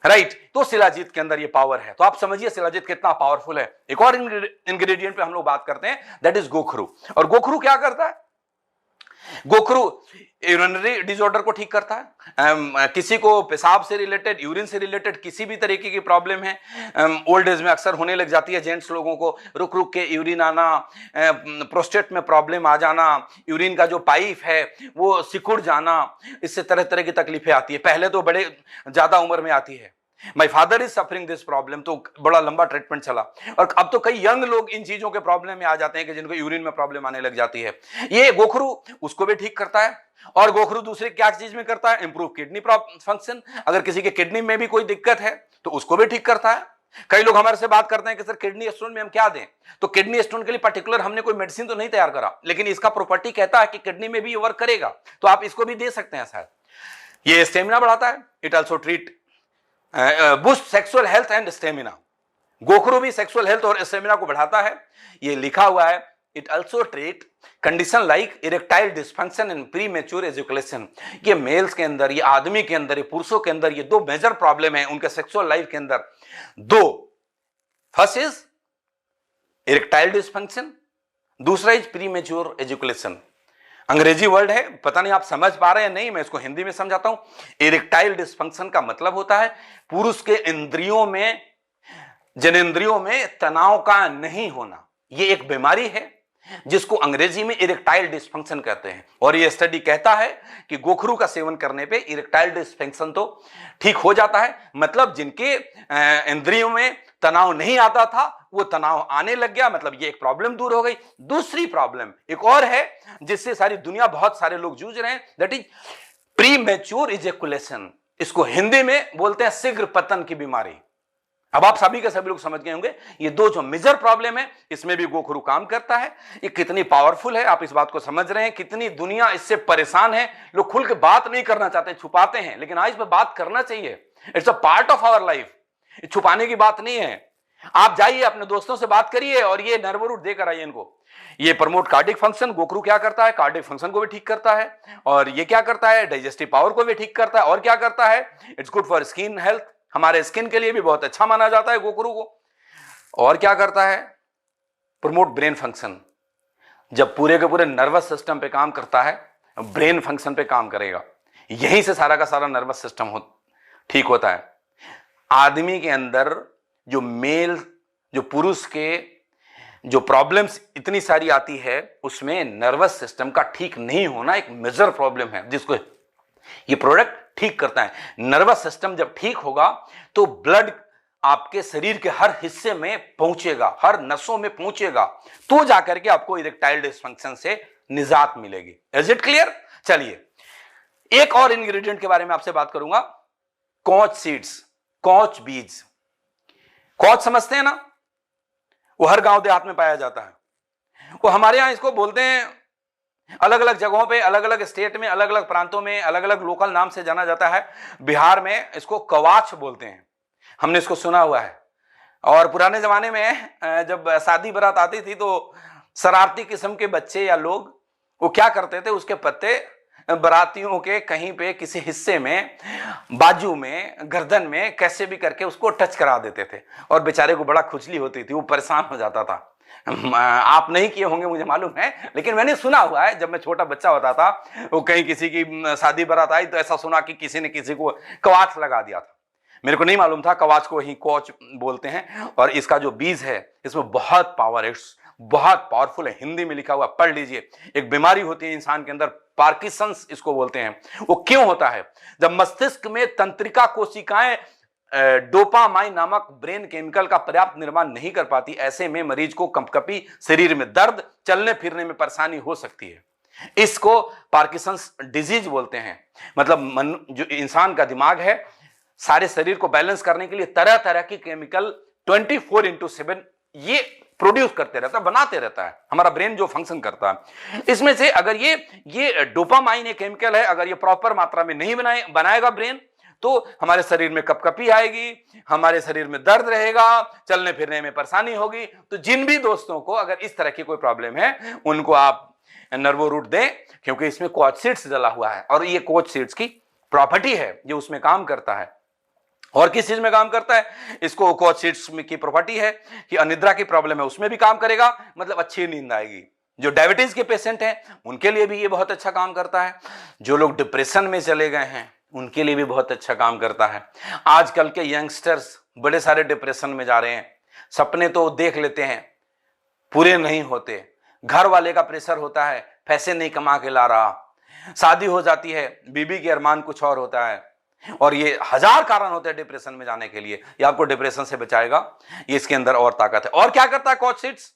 राइट। तो शिलाजीत के अंदर ये पावर है, तो आप समझिए शिलाजीत कितना पावरफुल है। एक और इंग्रेडिएंट पे हम लोग बात करते हैं, दैट इज गोखरू। और गोखरू क्या करता है? गोखरू यूरिनरी डिसऑर्डर को ठीक करता है। किसी को पेशाब से रिलेटेड, यूरिन से रिलेटेड किसी भी तरीके की प्रॉब्लम है, ओल्ड एज में अक्सर होने लग जाती है जेंट्स लोगों को, रुक रुक के यूरिन आना, प्रोस्टेट में प्रॉब्लम आ जाना, यूरिन का जो पाइप है वो सिकुड़ जाना, इससे तरह तरह की तकलीफें आती है। पहले तो बड़े ज्यादा उम्र में आती है। My father is suffering this problem, तो बड़ा लंबा ट्रीटमेंट चला। और अब तो कई यंग लोग इन चीजों के प्रॉब्लम में आ जाते हैं कि जिनको यूरिन में प्रॉब्लम आने लग जाती है। ये गोखरू उसको भी ठीक करता है। और गोखरू दूसरे क्या चीज में करता है? Improve kidney function. अगर किसी के किडनी में भी कोई दिक्कत है तो उसको भी ठीक करता है। कई लोग हमारे से बात करते हैं कि सर किडनी स्टोन में हम क्या दें? तो किडनी स्टोन के लिए पर्टिकुलर हमने कोई मेडिसिन तो नहीं तैयार करा, लेकिन इसका प्रॉपर्टी कहता है कि किडनी में भी ये वर्क करेगा, तो आप इसको भी दे सकते हैं। शायद ये स्टेमिना बढ़ाता है। It also treat boost sexual health and stamina. गोखरू भी सेक्सुअल हेल्थ और स्टेमिना को बढ़ाता है। ये लिखा हुआ है, it also treat condition like erectile dysfunction in premature education. ये मेल्स के अंदर, ये आदमी के अंदर, ये पुरुषों के अंदर ये दो मेजर प्रॉब्लम है उनके सेक्सुअल लाइफ के अंदर। दो, फर्स्ट इज इरेक्टाइल डिस्फंक्शन, दूसरा इज प्रीमेच्योर एजुकेशन। अंग्रेजी वर्ड है, पता नहीं आप समझ पा रहे हैं नहीं, मैं इसको हिंदी में समझाता हूं। इरेक्टाइल डिस्फंक्शन का मतलब होता है पुरुष के इंद्रियों में, जनेंद्रियों में तनाव का नहीं होना। यह एक बीमारी है जिसको अंग्रेजी में इरेक्टाइल डिस्फंक्शन कहते हैं। और यह स्टडी कहता है कि गोखरू का सेवन करने पे इरेक्टाइल डिस्फंक्शन तो ठीक हो जाता है। मतलब जिनके इंद्रियों में तनाव नहीं आता था वो तनाव आने लग गया, मतलब ये एक प्रॉब्लम दूर हो गई। दूसरी प्रॉब्लम एक और है जिससे सारी दुनिया, बहुत सारे लोग जूझ रहे हैं, दैट इज प्रीमेच्योर इजैकुलेशन। इसको हिंदी में बोलते हैं शीघ्र पतन की बीमारी। अब आप सभी के सभी लोग समझ गए होंगे ये दो जो मेजर प्रॉब्लम है इसमें भी गोखरू काम करता है। ये कितनी पावरफुल है आप इस बात को समझ रहे हैं? कितनी दुनिया इससे परेशान है। लोग खुल के बात नहीं करना चाहते, छुपाते हैं, लेकिन आज इस पर बात करना चाहिए। It's a part of our life, छुपाने की बात नहीं है। आप जाइए अपने दोस्तों से बात करिए और ये नर्व रूट देकर आइए इनको। ये प्रमोट कार्डिक फंक्शन, गोखरू क्या करता है? कार्डिक फंक्शन को भी ठीक करता है। और ये क्या करता है? डाइजेस्टिव पावर को भी ठीक करता है। और क्या करता है? It's good for skin health, हमारे स्किन के लिए भी बहुत अच्छा माना जाता है गोखरू को। और क्या करता है? Promote brain function. जब पूरे के पूरे नर्वस सिस्टम पे काम करता है, ब्रेन फंक्शन पे काम करेगा। यहीं से सारा का सारा नर्वस सिस्टम ठीक होता है। आदमी के अंदर जो मेल, जो पुरुष के जो प्रॉब्लम्स इतनी सारी आती है उसमें नर्वस सिस्टम का ठीक नहीं होना एक मेजर प्रॉब्लम है जिसको ये प्रोडक्ट ठीक करता है। नर्वस सिस्टम जब ठीक होगा तो ब्लड आपके शरीर के हर हिस्से में पहुंचेगा, हर नसों में पहुंचेगा, तो जाकर के आपको इरेक्टाइल डिस्फंक्शन से निजात मिलेगी। Is it clear? चलिए एक और इंग्रेडिएंट के बारे में आपसे बात करूंगा, कॉच सीड्स, कॉच बीज। कॉच समझते हैं ना, वो हर गांव देहात में पाया जाता है। वो हमारे यहां इसको बोलते हैं, अलग अलग जगहों पे, अलग अलग स्टेट में, अलग अलग प्रांतों में अलग अलग लोकल नाम से जाना जाता है। बिहार में इसको कवाच बोलते हैं, हमने इसको सुना हुआ है। और पुराने जमाने में जब शादी बारात आती थी तो शरारती किस्म के बच्चे या लोग वो क्या करते थे, उसके पत्ते बरातियों के कहीं पे किसी हिस्से में, बाजू में, गर्दन में, कैसे भी करके उसको टच करा देते थे। और बेचारे को बड़ा खुजली होती थी, वो परेशान हो जाता था। आप नहीं किए होंगे मुझे मालूम है, लेकिन मैंने सुना हुआ है। जब मैं छोटा बच्चा होता था, वो कहीं किसी की शादी बारात आई तो ऐसा सुना कि किसी ने किसी को कवाच लगा दिया था। मेरे को नहीं मालूम था, कवाच को वही कॉच बोलते हैं। और इसका जो बीज है इसमें बहुत पावर है, बहुत पावरफुल है। हिंदी में लिखा हुआ, पढ़ लीजिए। एक बीमारी होती है इंसान के अंदर, पार्किंसंस इसको बोलते हैं। वो क्यों होता है? जब मस्तिष्क में तंत्रिका कोशिकाएं डोपामाइन नामक ब्रेन केमिकल का पर्याप्त निर्माण नहीं कर पाती, ऐसे में मरीज को कंपकपी, शरीर में दर्द, चलने फिरने में परेशानी हो सकती है। इसको पार्किंसंस डिजीज बोलते हैं। मतलब जो इंसान का दिमाग है, सारे शरीर को बैलेंस करने के लिए तरह तरह की केमिकल 24/7 ये प्रोड्यूस करते रहता है, बनाते रहता है, हमारा ब्रेन जो फंक्शन करता है। इसमें से अगर ये डोपामाइन एक केमिकल है, अगर ये प्रॉपर मात्रा में नहीं बनाएगा ब्रेन, तो हमारे शरीर में कपकपी आएगी, हमारे शरीर में दर्द रहेगा, चलने फिरने में परेशानी होगी। तो जिन भी दोस्तों को अगर इस तरह की कोई प्रॉब्लम है, उनको आप नर्वो रूट दें, क्योंकि इसमें कोच सीड्स डला हुआ है और ये कोच सीड्स की प्रॉपर्टी है, जो उसमें काम करता है। और किस चीज में काम करता है? इसको कोच सीड्स की प्रॉपर्टी है कि अनिद्रा की प्रॉब्लम है उसमें भी काम करेगा, मतलब अच्छी नींद आएगी। जो डायबिटीज के पेशेंट हैं उनके लिए भी ये बहुत अच्छा काम करता है। जो लोग डिप्रेशन में चले गए हैं उनके लिए भी बहुत अच्छा काम करता है। आजकल के यंगस्टर्स बड़े सारे डिप्रेशन में जा रहे हैं, सपने तो देख लेते हैं, पूरे नहीं होते, घर वाले का प्रेशर होता है, पैसे नहीं कमा के ला रहा, शादी हो जाती है, बीबी के अरमान कुछ और होता है, और ये हजार कारण होते हैं डिप्रेशन में जाने के लिए। ये आपको डिप्रेशन से बचाएगा, ये इसके अंदर और ताकत है। और क्या करता है कोच सीड्स?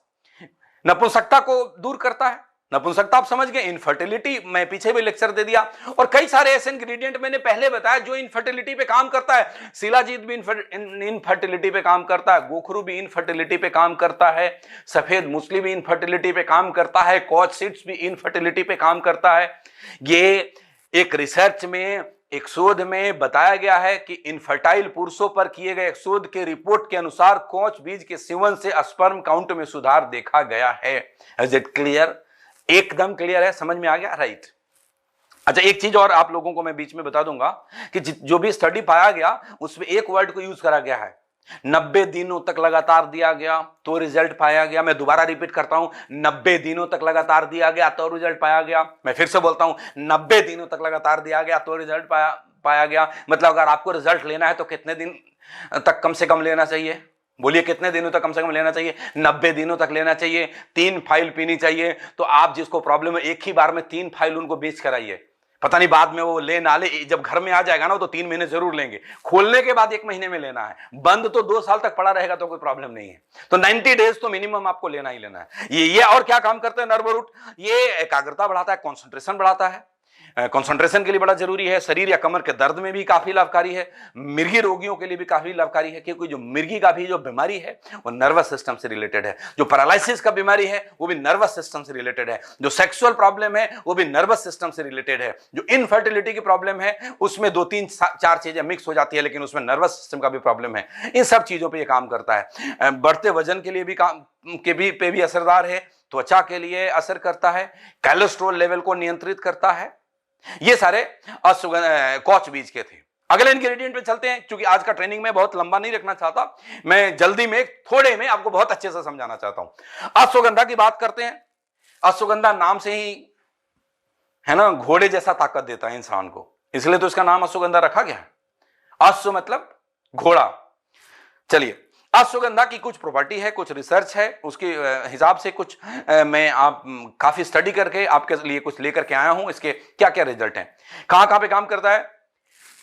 नपुंसकता को दूर करता है। नपुंसकता आप समझ गए, इनफर्टिलिटी मैं पीछे भी लेक्चर दे दिया, और कई सारे ऐसे इंग्रेडिएंट मैंने पहले बताया जो इनफर्टिलिटी पे काम करता है। शिलाजीत भी इनफर्टिलिटी पे काम करता है, गोखरू भी इनफर्टिलिटी पे काम करता है, सफेद मूसली भी इनफर्टिलिटी पे काम करता है, कोच सीड्स भी इनफर्टिलिटी पे काम करता है। ये एक रिसर्च में, एक शोध में बताया गया है कि इनफर्टाइल पुरुषों पर किए गए एक शोध के रिपोर्ट के अनुसार कोच बीज के सेवन से स्पर्म काउंट में सुधार देखा गया है। Is it clear? एकदम क्लियर है, समझ में आ गया? राइट। अच्छा, एक चीज और आप लोगों को मैं बीच में बता दूंगा कि जो भी स्टडी पाया गया उसमें एक वर्ड को यूज करा गया है, 90 दिनों तक लगातार दिया गया तो रिजल्ट पाया गया। मैं दोबारा रिपीट करता हूं, 90 दिनों तक लगातार दिया गया तो रिजल्ट पाया गया। मैं फिर से बोलता हूं, 90 दिनों तक लगातार दिया गया तो रिजल्ट पाया गया। मतलब अगर आपको रिजल्ट लेना है तो कितने दिन तक कम से कम लेना चाहिए? बोलिए, कितने दिनों तक कम से कम लेना चाहिए? 90 दिनों तक लेना चाहिए। 3 फाइल पीनी चाहिए। तो आप जिसको प्रॉब्लम है, एक ही बार में 3 फाइल उनको बेच कराइए। पता नहीं बाद में वो ले ना ले, जब घर में आ जाएगा ना तो 3 महीने जरूर लेंगे। खोलने के बाद 1 महीने में लेना है, बंद तो 2 साल तक पड़ा रहेगा तो कोई प्रॉब्लम नहीं है। तो 90 डेज तो मिनिमम आपको लेना ही लेना है। ये और क्या काम करते हैं नर्व रूट? ये एकाग्रता बढ़ाता है, कॉन्सेंट्रेशन बढ़ाता है, कंसंट्रेशन के लिए बड़ा जरूरी है। शरीर या कमर के दर्द में भी काफी लाभकारी है। मिर्गी रोगियों के लिए भी काफी लाभकारी है, क्योंकि जो मिर्गी का भी जो बीमारी है वो नर्वस सिस्टम से रिलेटेड है। जो पैरालिसिस का बीमारी है वो भी नर्वस सिस्टम से रिलेटेड है। जो सेक्सुअल प्रॉब्लम है वो भी नर्वस सिस्टम से रिलेटेड है। जो इनफर्टिलिटी की प्रॉब्लम है उसमें 2 3 4 चीजें मिक्स हो जाती है, लेकिन उसमें नर्वस सिस्टम का भी प्रॉब्लम है। इन सब चीजों पर यह काम करता है। बढ़ते वजन के लिए भी काम पे भी असरदार है। त्वचा के लिए असर करता है, कोलेस्ट्रॉल लेवल को नियंत्रित करता है। ये सारे कोच बीज के थे। अगले इंग्रेडिएंट पे चलते हैं, क्योंकि आज का ट्रेनिंग में बहुत लंबा नहीं रखना चाहता, मैं जल्दी में थोड़े में आपको बहुत अच्छे से समझाना चाहता हूं। अश्वगंधा की बात करते हैं। अश्वगंधा नाम से ही है ना, घोड़े जैसा ताकत देता है इंसान को, इसलिए तो इसका नाम अश्वगंधा रखा गया है। अश्व मतलब घोड़ा। चलिए, अश्वगंधा की कुछ प्रॉपर्टी है, कुछ रिसर्च है, उसके हिसाब से कुछ मैं काफी स्टडी करके आपके लिए कुछ लेकर के आया हूं। इसके क्या क्या रिजल्ट हैं, कहां पे काम करता है?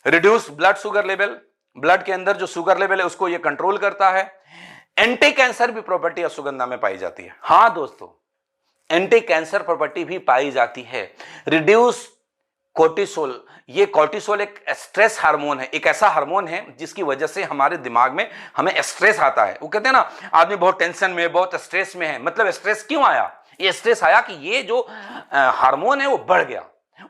Reduce blood sugar level, blood के अंदर जो शुगर लेवल है उसको ये कंट्रोल करता है। एंटी कैंसर भी प्रॉपर्टी अश्वगंधा में पाई जाती है। हां दोस्तों, एंटी कैंसर प्रॉपर्टी भी पाई जाती है। रिड्यूस कोर्टिसोल, ये कोर्टिसोल एक स्ट्रेस हार्मोन है, एक ऐसा हार्मोन है जिसकी वजह से हमारे दिमाग में हमें स्ट्रेस आता है। वो कहते हैं ना, आदमी बहुत टेंशन में, बहुत स्ट्रेस में है। मतलब स्ट्रेस क्यों आया? ये स्ट्रेस आया कि ये जो हार्मोन है वो बढ़ गया,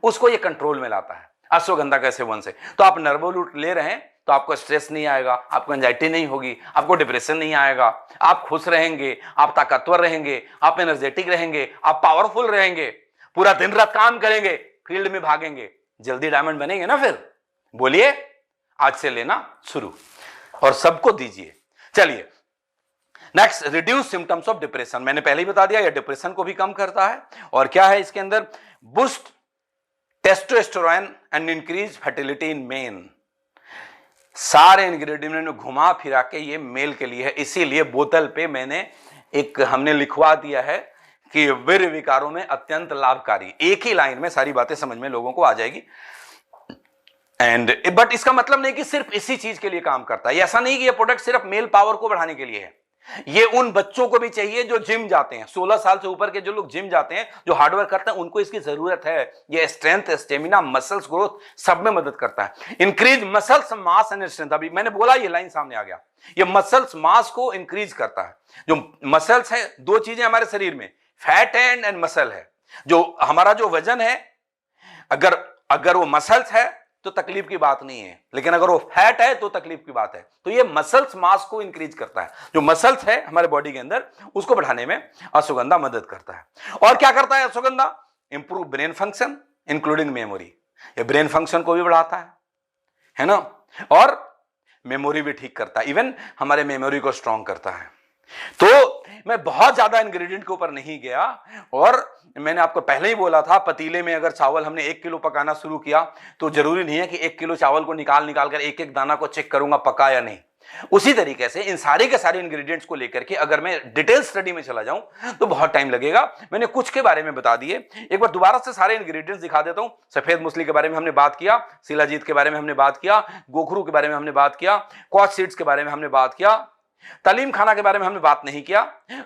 उसको ये कंट्रोल में लाता है अश्वगंधा के सेवन से। तो आप नर्वोलूट ले रहे हैं तो आपको स्ट्रेस नहीं आएगा, आपको एंजाइटी नहीं होगी, आपको डिप्रेशन नहीं आएगा, आप खुश रहेंगे, आप ताकतवर रहेंगे, आप एनर्जेटिक रहेंगे, आप पावरफुल रहेंगे, पूरा दिन रात काम करेंगे, फील्ड में भागेंगे, जल्दी डायमंड बनेंगे ना। फिर बोलिए, आज से लेना शुरू और सबको दीजिए। चलिए next, reduce symptoms of depression. मैंने पहले ही बता दिया, ये डिप्रेशन को भी कम करता है। और क्या है इसके अंदर? Boost testosterone and increase fertility in main. सारे इंग्रेडिएंट में घुमा फिरा के ये मेल के लिए है, इसीलिए बोतल पे हमने लिखवा दिया है कि वीर्य विकारों में अत्यंत लाभकारी। एक ही लाइन में सारी बातें समझ में लोगों को आ जाएगी। बट इसका मतलब नहीं कि सिर्फ इसी चीज के लिए काम करता है। ऐसा नहीं कि ये प्रोडक्ट सिर्फ मेल पावर को बढ़ाने के लिए है, ये उन बच्चों को भी चाहिए जो जिम जाते हैं, 16 साल से ऊपर के जो लोग जिम जाते हैं, जो हार्डवर्क करते हैं, उनको इसकी जरूरत है। ये स्ट्रेंथ, स्टेमिना, मसल्स ग्रोथ सब में मदद करता है। Increase muscles mass and strength, अभी मैंने बोला, ये लाइन सामने आ गया। ये मसल्स मास को इंक्रीज करता है। जो मसल्स है, दो चीजें हमारे शरीर में, फैट एंड मसल है। जो हमारा जो वजन है, अगर वो मसल्स है तो तकलीफ की बात नहीं है, लेकिन अगर वो फैट है तो तकलीफ की बात है। तो ये मसल्स मास को इंक्रीज करता है। जो मसल्स है हमारे बॉडी के अंदर, उसको बढ़ाने में अश्वगंधा मदद करता है। और क्या करता है ashwagandha? Improve brain function including memory. ये ब्रेन फंक्शन को भी बढ़ाता है ना, और मेमोरी भी ठीक करता है, इवन हमारे मेमोरी को स्ट्रांग करता है। तो मैं बहुत ज्यादा इंग्रेडिएंट के ऊपर नहीं गया, और मैंने आपको पहले ही बोला था, पतीले में अगर चावल हमने 1 किलो पकाना शुरू किया तो जरूरी नहीं है कि 1 किलो चावल को निकाल कर एक एक दाना को चेक करूंगा पका या नहीं। उसी तरीके से इन सारे के सारे इंग्रेडिएंट्स को लेकर के अगर मैं डिटेल स्टडी में चला जाऊं तो बहुत टाइम लगेगा। मैंने कुछ के बारे में बता दिए, एक बार दोबारा से सारे इंग्रेडिएंट्स दिखा देता हूं। सफेद मूसली के बारे में हमने बात किया, शिलाजीत के बारे में हमने बात किया, गोखरू के बारे में हमने बात किया, कॉच सीड्स के बारे में हमने बात किया, तालीम खाना के बारे में हमने बात नहीं किया।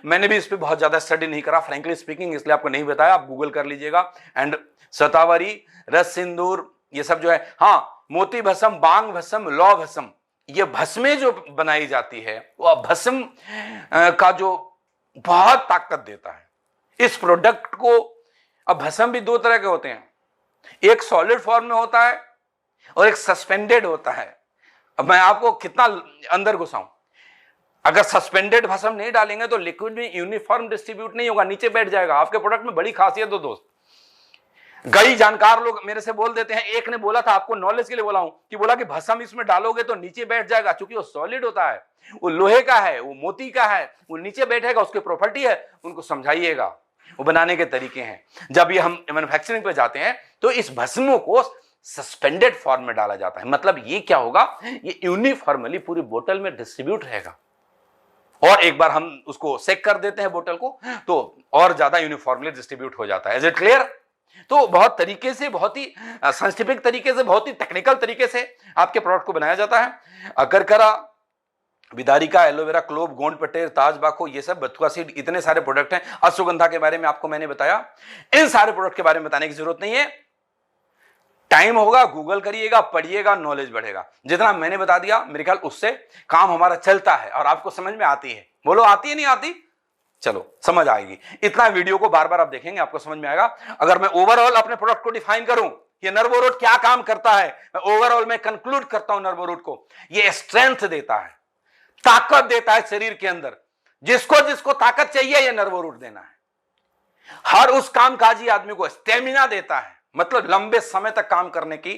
मैंने भी इस पे बहुत ज्यादा स्टडी नहीं करा फ्रैंकली स्पीकिंग, इसलिए आपको नहीं बताया, आप गूगल कर लीजिएगा। एंड शतावरी, रस सिंदूर, ये सब जो है, हाँ, मोती भस्म, बांग भस्म, लौ भस्म, ये भस्में जो बनाई जाती है वो भस्म का जो बहुत ताकत देता है इस प्रोडक्ट को। अब भस्म भी दो तरह के होते हैं, एक सॉलिड फॉर्म में होता है और एक सस्पेंडेड होता है। अब मैं आपको कितना अंदर घुसाऊं, अगर सस्पेंडेड भस्म नहीं डालेंगे तो लिक्विड में यूनिफॉर्म डिस्ट्रीब्यूट नहीं होगा, नीचे बैठ जाएगा। आपके प्रोडक्ट में बड़ी खासियत हो दोस्त, कई जानकार लोग मेरे से बोल देते हैं, एक ने बोला था, आपको नॉलेज के लिए बोला हूं, कि बोला कि भस्म इसमें डालोगे तो नीचे बैठ जाएगा, क्योंकि वो सॉलिड होता है, वो लोहे का है, वो मोती का है, वो नीचे बैठेगा, उसकी प्रॉपर्टी है। उनको समझाइएगा, वो बनाने के तरीके हैं। जब ये हम मैन्युफैक्चरिंग पे जाते हैं तो इस भस्मों को सस्पेंडेड फॉर्म में डाला जाता है। मतलब ये क्या होगा, ये यूनिफॉर्मली पूरी बोतल में डिस्ट्रीब्यूट रहेगा, और एक बार हम उसको सेक कर देते हैं बोतल को तो और ज्यादा यूनिफॉर्मली डिस्ट्रीब्यूट हो जाता है। Is it clear? तो बहुत तरीके से, बहुत ही साइंटिफिक तरीके से, बहुत ही टेक्निकल तरीके से आपके प्रोडक्ट को बनाया जाता है। अकरकरा, विदारिका, एलोवेरा, क्लोव, गोंड पटेर, ताजबाको, ये सब, बथुआ सीड, इतने सारे प्रोडक्ट हैं। अश्वगंधा के बारे में आपको मैंने बताया। इन सारे प्रोडक्ट के बारे में बताने की जरूरत नहीं है, टाइम होगा गूगल करिएगा, पढ़िएगा, नॉलेज बढ़ेगा। जितना मैंने बता दिया मेरे ख्याल उससे काम हमारा चलता है और आपको समझ में आती है। बोलो आती है नहीं आती? चलो समझ आएगी। इतना वीडियो को बार बार आप देखेंगे, आपको समझ में आएगा। अगर मैं ओवरऑल अपने प्रोडक्ट को डिफाइन करूं, ये नर्वो रूट क्या काम करता है, मैं ओवरऑल में कंक्लूड करता हूं नर्वो रूट को, ये स्ट्रेंथ देता है, ताकत देता है शरीर के अंदर। जिसको जिसको ताकत चाहिए ये नर्वो रूट देना है। हर उस कामकाजी आदमी को स्टेमिना देता है, मतलब लंबे समय तक काम करने की,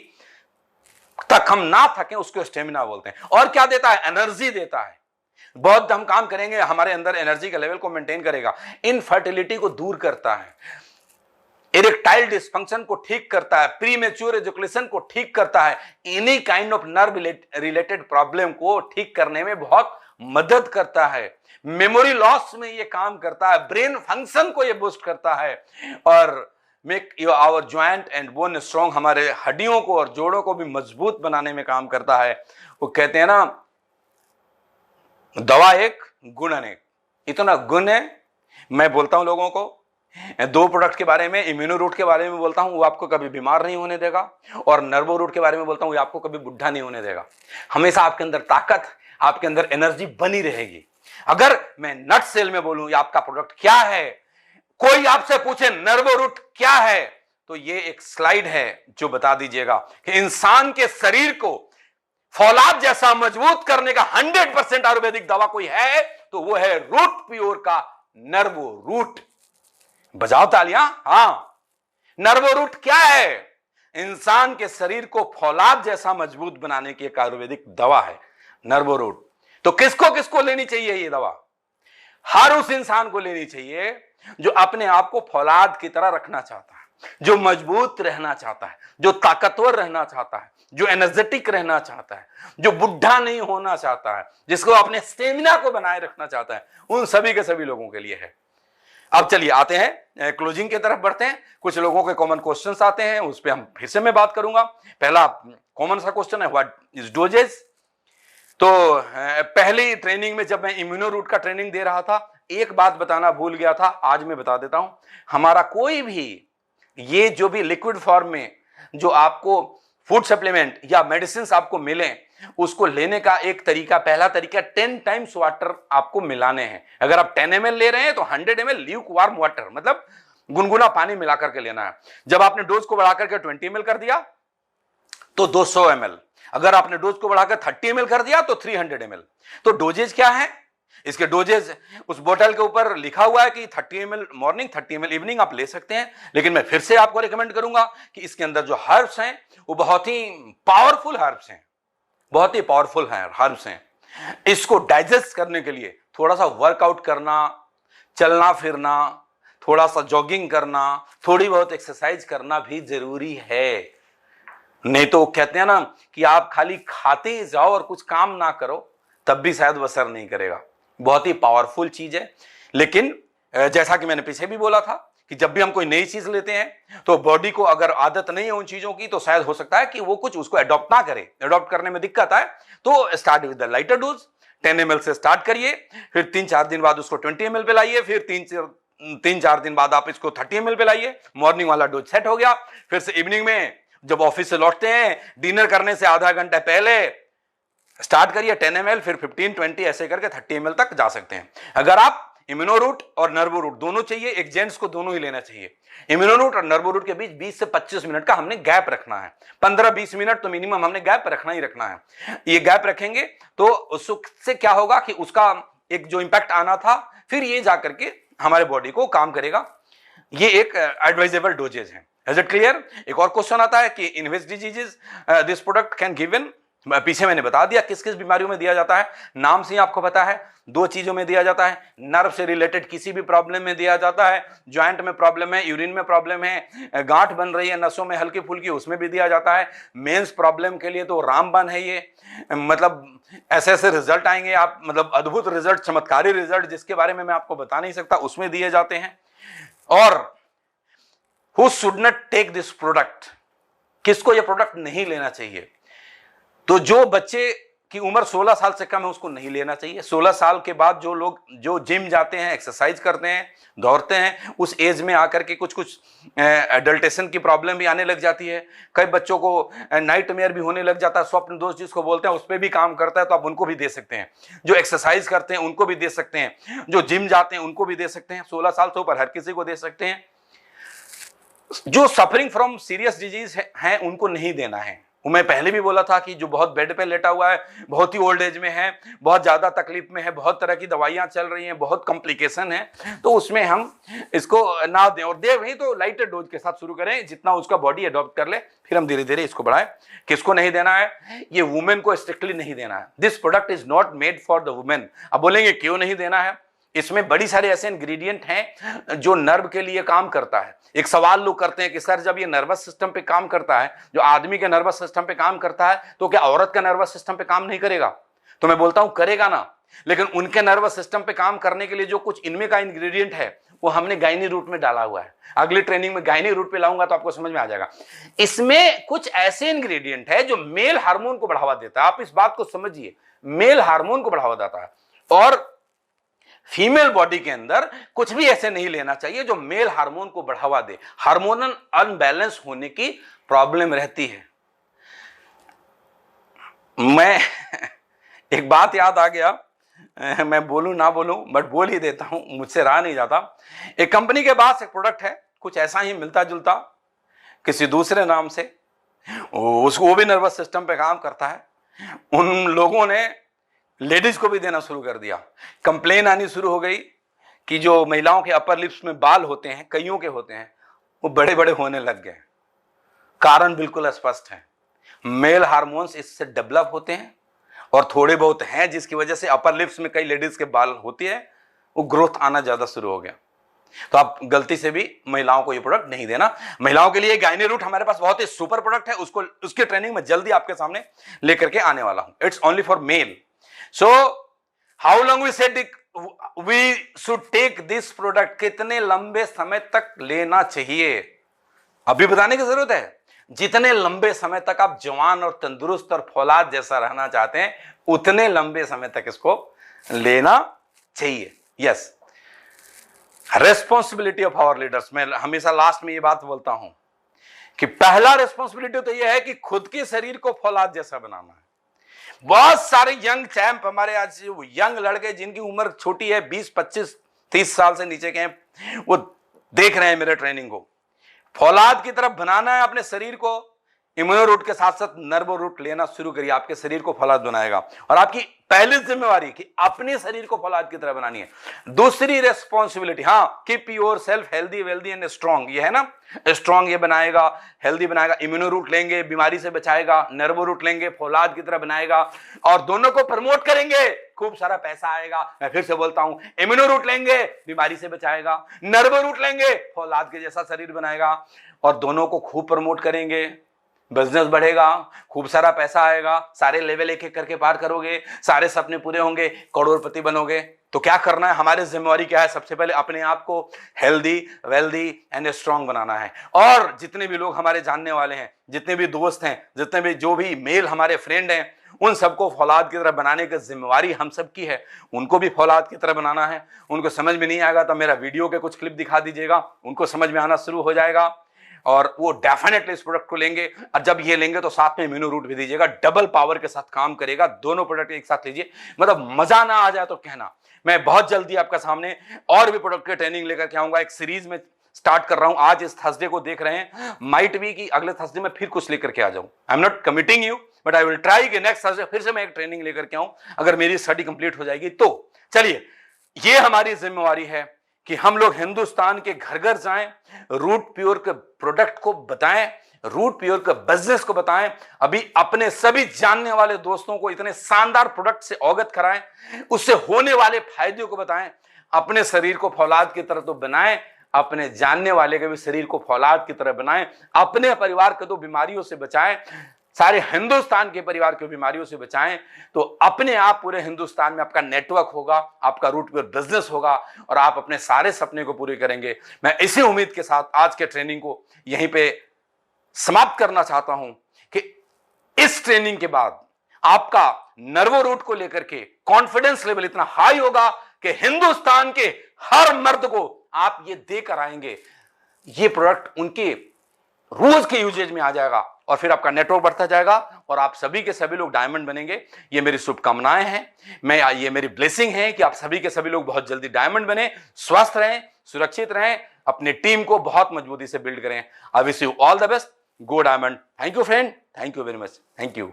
तक हम ना थके, उसको स्टेमिना बोलते हैं। और क्या देता है? एनर्जी देता है। बहुत हम काम करेंगे, हमारे अंदर एनर्जी के लेवल को मेंटेन करेगा। इनफर्टिलिटी को दूर करता है, इरेक्टाइल डिस्फंक्शन को ठीक करता है, प्रीमेच्योर एजुकेशन को ठीक करता है, any kind of nerve related problem को ठीक करने में बहुत मदद करता है। मेमोरी लॉस में ये काम करता है, ब्रेन फंक्शन को ये बूस्ट करता है, और make your our joint and bone strong, हमारे हड्डियों को और जोड़ों को भी मजबूत बनाने में काम करता है। वो कहते हैं ना, दवा एक गुण अनेक, इतना गुण है। मैं बोलता हूं लोगों को, 2 प्रोडक्ट के बारे में, इम्यूनो रूट के बारे में बोलता हूं, वो आपको कभी बीमार नहीं होने देगा, और नर्वो रूट के बारे में बोलता हूं, वो आपको कभी बुढ़ा नहीं होने देगा। हमेशा आपके अंदर ताकत, आपके अंदर एनर्जी बनी रहेगी। अगर मैं नट सेल में बोलूं ये आपका प्रोडक्ट क्या है, कोई आपसे पूछे नर्वो रूट क्या है, तो ये एक स्लाइड है जो बता दीजिएगा कि इंसान के शरीर को फौलाद जैसा मजबूत करने का 100% आयुर्वेदिक दवा कोई है तो वो है रूट प्योर का नर्वो रूट। बजाओ तालियां। हां, नर्वो रूट क्या है? इंसान के शरीर को फौलाद जैसा मजबूत बनाने की एक आयुर्वेदिक दवा है नर्वो रूट। तो किसको किसको लेनी चाहिए ये दवा? हर उस इंसान को लेनी चाहिए जो अपने आप को फौलाद की तरह रखना चाहता है, जो मजबूत रहना चाहता है, जो ताकतवर रहना चाहता है, जो एनर्जेटिक रहना चाहता है, जो बुढ़ा नहीं होना चाहता है, जिसको अपने स्टेमिना को बनाए रखना चाहता है, उन सभी के सभी लोगों के लिए है। अब चलिए आते हैं क्लोजिंग की तरफ बढ़ते हैं। कुछ लोगों के कॉमन क्वेश्चंस आते हैं, उस पर हम फिर से मैं बात करूंगा। पहला कॉमन सा क्वेश्चन है, व्हाट इज डोजेज? तो पहली ट्रेनिंग में जब मैं इम्यूनो रूट का ट्रेनिंग दे रहा था, एक बात बताना भूल गया था, आज मैं बता देता हूं। हमारा कोई भी ये जो भी लिक्विड फॉर्म में जो आपको फूड सप्लीमेंट या मेडिसिन आपको मिले, उसको लेने का एक तरीका, पहला तरीका 10 टाइम्स वाटर आपको मिलाने हैं। अगर आप 10 ml ले रहे हैं तो 100 ml ल्यूक वार्म वाटर, मतलब गुनगुना पानी मिला करके लेना है। जब आपने डोज को बढ़ाकर के 20 ml कर दिया तो 200 ml, अगर आपने डोज को बढ़ाकर 30 ml कर दिया तो 300 ml। तो डोजेज क्या है, इसके डोजेज उस बोतल के ऊपर लिखा हुआ है कि 30 ml मॉर्निंग, 30 ml इवनिंग आप ले सकते हैं। लेकिन मैं फिर से आपको रिकमेंड करूंगा कि इसके अंदर जो हर्ब्स हैं वो बहुत ही पावरफुल हर्ब्स हैं, बहुत ही पावरफुल हर्ब्स हैं। इसको डाइजेस्ट करने के लिए थोड़ा सा वर्कआउट करना, चलना फिरना, थोड़ा सा जॉगिंग करना, थोड़ी बहुत एक्सरसाइज करना भी जरूरी है। नहीं तो कहते हैं ना कि आप खाली खाते जाओ और कुछ काम ना करो, तब भी शायद वो असर नहीं करेगा। बहुत ही पावरफुल चीज है। लेकिन जैसा कि मैंने पीछे भी बोला था कि जब भी हम कोई नई चीज लेते हैं तो बॉडी को अगर आदत नहीं है उन चीजों की, तो शायद हो सकता है कि वो कुछ उसको अडॉप्ट ना करे, अडॉप्ट करने में दिक्कत आए। तो start with the lighter dose, 10 ml से स्टार्ट करिए, फिर 3-4 दिन बाद उसको 20 ml पे लाइए, फिर 3-4 दिन बाद आप इसको 30 ml पे लाइए। मॉर्निंग वाला डोज सेट हो गया। फिर से इवनिंग में जब ऑफिस से लौटते हैं, डिनर करने से आधा घंटा पहले स्टार्ट करिए 10 ml, फिर 15-20 ऐसे करके 30 ml तक जा सकते हैं। अगर आप इम्यूनो रूट और नर्वो रूट दोनों चाहिए, एक जेंट्स को दोनों ही लेना चाहिए। इम्यूनो रूट और नर्वो रूट के बीच 20 से 25 मिनट का हमने गैप रखना है। 15-20 मिनट तो मिनिमम हमने गैप रखना ही रखना है। ये गैप रखेंगे तो उससे क्या होगा कि उसका एक जो इंपैक्ट आना था, फिर ये जाकर के हमारे बॉडी को काम करेगा। ये एक एडवाइजेबल डोजेज है। Is it clear? एक और क्वेश्चन आता है कि in which diseases this product can given. पीछे मैंने बता दिया किस किस बीमारियों में दिया जाता है, नाम से ही आपको पता है। 2 चीजों में दिया जाता है, नर्व से रिलेटेड किसी भी प्रॉब्लम में दिया जाता है, ज्वाइंट में प्रॉब्लम है, यूरिन में प्रॉब्लम है, गांठ बन रही है नसों में हल्की फुल्की, उसमें भी दिया जाता है। मेंस प्रॉब्लम के लिए तो रामबाण है ये, मतलब ऐसे ऐसे रिजल्ट आएंगे आप, मतलब अद्भुत रिजल्ट, चमत्कारी रिजल्ट जिसके बारे में मैं आपको बता नहीं सकता, उसमें दिए जाते हैं। और who should not take this product, किसको ये प्रोडक्ट नहीं लेना चाहिए? तो जो बच्चे की उम्र 16 साल से कम है उसको नहीं लेना चाहिए। 16 साल के बाद जो लोग जो जिम जाते हैं, एक्सरसाइज करते हैं, दौड़ते हैं, उस एज में आकर के कुछ कुछ एडल्टेशन की प्रॉब्लम भी आने लग जाती है। कई बच्चों को नाइटमेयर भी होने लग जाता है, स्वप्न दोष जिसको बोलते हैं, उस पर भी काम करता है, तो आप उनको भी दे सकते हैं। जो एक्सरसाइज करते हैं उनको भी दे सकते हैं, जो जिम जाते हैं उनको भी दे सकते हैं। 16 साल से ऊपर हर किसी को दे सकते हैं। जो सफरिंग फ्रॉम सीरियस डिजीज है उनको नहीं देना है। मैं पहले भी बोला था कि जो बहुत बेड पे लेटा हुआ है, बहुत ही ओल्ड एज में है, बहुत ज्यादा तकलीफ में है, बहुत तरह की दवाइयां चल रही हैं, बहुत कॉम्प्लिकेशन है, तो उसमें हम इसको ना दें। और दे वही तो लाइटर डोज के साथ शुरू करें, जितना उसका बॉडी अडॉप्ट कर ले, फिर हम धीरे धीरे इसको बढ़ाएं। किसको नहीं देना है? ये वुमेन को स्ट्रिक्टली नहीं देना है। This product is not made for the women. अब बोलेंगे क्यों नहीं देना है? इसमें बड़ी सारे ऐसे इंग्रेडिएंट हैं जो नर्व के लिए काम करता है। एक सवाल लोग करते हैं कि सर जब ये नर्वस सिस्टम पे काम करता है, जो आदमी के नर्वस सिस्टम पे काम करता है, तो क्या औरत का नर्वस सिस्टम पे काम नहीं करेगा? तो मैं बोलता हूं करेगा ना, लेकिन उनके नर्वस सिस्टम पे काम करने के लिए जो कुछ इनमें का इंग्रेडिएंट है वो हमने गायनी रूट में डाला हुआ है। अगली ट्रेनिंग में गायनी रूट पे लाऊंगा तो आपको समझ में आ जाएगा। इसमें कुछ ऐसे इंग्रेडिएंट है जो मेल हार्मोन को बढ़ावा देता है। आप इस बात को समझिए, मेल हार्मोन को बढ़ावा देता है। और फीमेल बॉडी के अंदर कुछ भी ऐसे नहीं लेना चाहिए जो मेल हार्मोन को बढ़ावा दे। हार्मोनल अनबैलेंस होने की प्रॉब्लम रहती है। मैं एक बात याद आ गया, मैं बोलूं ना बोलूं बट बोल ही देता हूं, मुझसे रहा नहीं जाता। एक कंपनी के पास एक प्रोडक्ट है, कुछ ऐसा ही मिलता जुलता किसी दूसरे नाम से, उसको वो भी नर्वस सिस्टम पे काम करता है। उन लोगों ने लेडीज को भी देना शुरू कर दिया। कंप्लेन आनी शुरू हो गई कि जो महिलाओं के अपर लिप्स में बाल होते हैं, कईयों के होते हैं, वो बड़े बड़े होने लग गए। कारण बिल्कुल स्पष्ट है, मेल हार्मोन्स इससे डेवलप होते हैं और थोड़े बहुत हैं जिसकी वजह से अपर लिप्स में कई लेडीज के बाल होती है, वो ग्रोथ आना ज्यादा शुरू हो गया। तो आप गलती से भी महिलाओं को ये प्रोडक्ट नहीं देना। महिलाओं के लिए गायनी रूट हमारे पास बहुत ही सुपर प्रोडक्ट है, उसको उसकी ट्रेनिंग में जल्दी आपके सामने लेकर के आने वाला हूं। It's only for male. So, how long we said we should take this product? कितने लंबे समय तक लेना चाहिए अभी बताने की जरूरत है? जितने लंबे समय तक आप जवान और तंदुरुस्त और फौलाद जैसा रहना चाहते हैं, उतने लंबे समय तक इसको लेना चाहिए। Yes, responsibility of our leaders. मैं हमेशा लास्ट में ये बात बोलता हूं कि पहला रेस्पॉन्सिबिलिटी तो यह है कि खुद के शरीर को फौलाद जैसा बनाना है। बहुत सारे यंग चैंप हमारे आज यंग लड़के जिनकी उम्र छोटी है, 20, 25, 30 साल से नीचे के हैं, वो देख रहे हैं मेरे ट्रेनिंग को। फौलाद की तरफ बनाना है अपने शरीर को। इम्यूनो रूट के साथ साथ नर्वो रूट लेना शुरू करिए, आपके शरीर को फौलाद बनाएगा। और आपकी पहली जिम्मेवारी कि अपने शरीर को फौलाद की तरह बनानी है। दूसरी रेस्पॉन्सिबिलिटी, हाँ, keep your self healthy, wealthy and strong. ये है ना, स्ट्रॉन्ग ये बनाएगा, हेल्दी बनाएगा, इम्यूनो रूट लेंगे, बीमारी से बचाएगा, नर्वो रूट लेंगे, फौलाद की तरह बनाएगा, और दोनों को प्रमोट करेंगे, खूब सारा पैसा आएगा। मैं फिर से बोलता हूं, इम्यूनो रूट लेंगे, बीमारी से बचाएगा, नर्वो रूट लेंगे, फौलाद के जैसा शरीर बनाएगा, और दोनों को खूब प्रमोट करेंगे, बिजनेस बढ़ेगा, खूब सारा पैसा आएगा, सारे लेवल एक एक करके पार करोगे, सारे सपने पूरे होंगे, करोड़पति बनोगे। तो क्या करना है, हमारी जिम्मेवारी क्या है? सबसे पहले अपने आप को हेल्दी, वेल्दी एंड स्ट्रांग बनाना है। और जितने भी लोग हमारे जानने वाले हैं, जितने भी दोस्त हैं, जितने भी जो भी मेल हमारे फ्रेंड हैं, उन सबको फौलाद की तरह बनाने की जिम्मेवारी हम सबकी है। उनको भी फौलाद की तरह बनाना है। उनको समझ में नहीं आएगा तो मेरा वीडियो के कुछ क्लिप दिखा दीजिएगा, उनको समझ में आना शुरू हो जाएगा, और वो डेफिनेटली इस प्रोडक्ट को लेंगे। और जब ये लेंगे तो साथ में इम्यूनो रूट भी दीजिएगा, डबल पावर के साथ काम करेगा। दोनों प्रोडक्ट एक साथ लीजिए, मतलब मजा ना आ जाए तो कहना। मैं बहुत जल्दी आपका सामने और भी प्रोडक्ट की ट्रेनिंग लेकर के आऊंगा। एक सीरीज में स्टार्ट कर रहा हूं, आज इस थर्सडे को देख रहे हैं, माइट बी कि अगले थर्सडे में फिर कुछ लेकर के आ जाऊं। I am not committing you, but I will try कि नेक्स्ट थर्सडे फिर से मैं एक ट्रेनिंग लेकर के आऊं, अगर मेरी स्टडी कंप्लीट हो जाएगी तो। चलिए, ये हमारी जिम्मेवारी है कि हम लोग हिंदुस्तान के घर घर जाएं, रूट प्योर के प्रोडक्ट को बताएं, रूट प्योर के बिजनेस को बताएं, अभी अपने सभी जानने वाले दोस्तों को इतने शानदार प्रोडक्ट से अवगत कराएं, उससे होने वाले फायदों को बताएं। अपने शरीर को फौलाद की तरह तो बनाएं, अपने जानने वाले के भी शरीर को फौलाद की तरह बनाएं, अपने परिवार को तो बीमारियों से बचाएं, सारे हिंदुस्तान के परिवार को बीमारियों से बचाएं। तो अपने आप पूरे हिंदुस्तान में आपका नेटवर्क होगा, आपका रूट प्योर बिजनेस होगा, और आप अपने सारे सपने को पूरे करेंगे। मैं इसी उम्मीद के साथ आज के ट्रेनिंग को यहीं पे समाप्त करना चाहता हूं कि इस ट्रेनिंग के बाद आपका नर्वो रूट को लेकर के कॉन्फिडेंस लेवल इतना हाई होगा कि हिंदुस्तान के हर मर्द को आप ये देकर आएंगे, ये प्रोडक्ट उनके रोज के यूजेज में आ जाएगा, और फिर आपका नेटवर्क बढ़ता जाएगा, और आप सभी के सभी लोग डायमंड बनेंगे। ये मेरी शुभकामनाएं हैं, ये मेरी ब्लेसिंग है कि आप सभी के सभी लोग बहुत जल्दी डायमंड बने, स्वस्थ रहें, सुरक्षित रहें, अपने टीम को बहुत मजबूती से बिल्ड करें। I wish you all the best, go diamond. Thank you friend, thank you very much, thank you.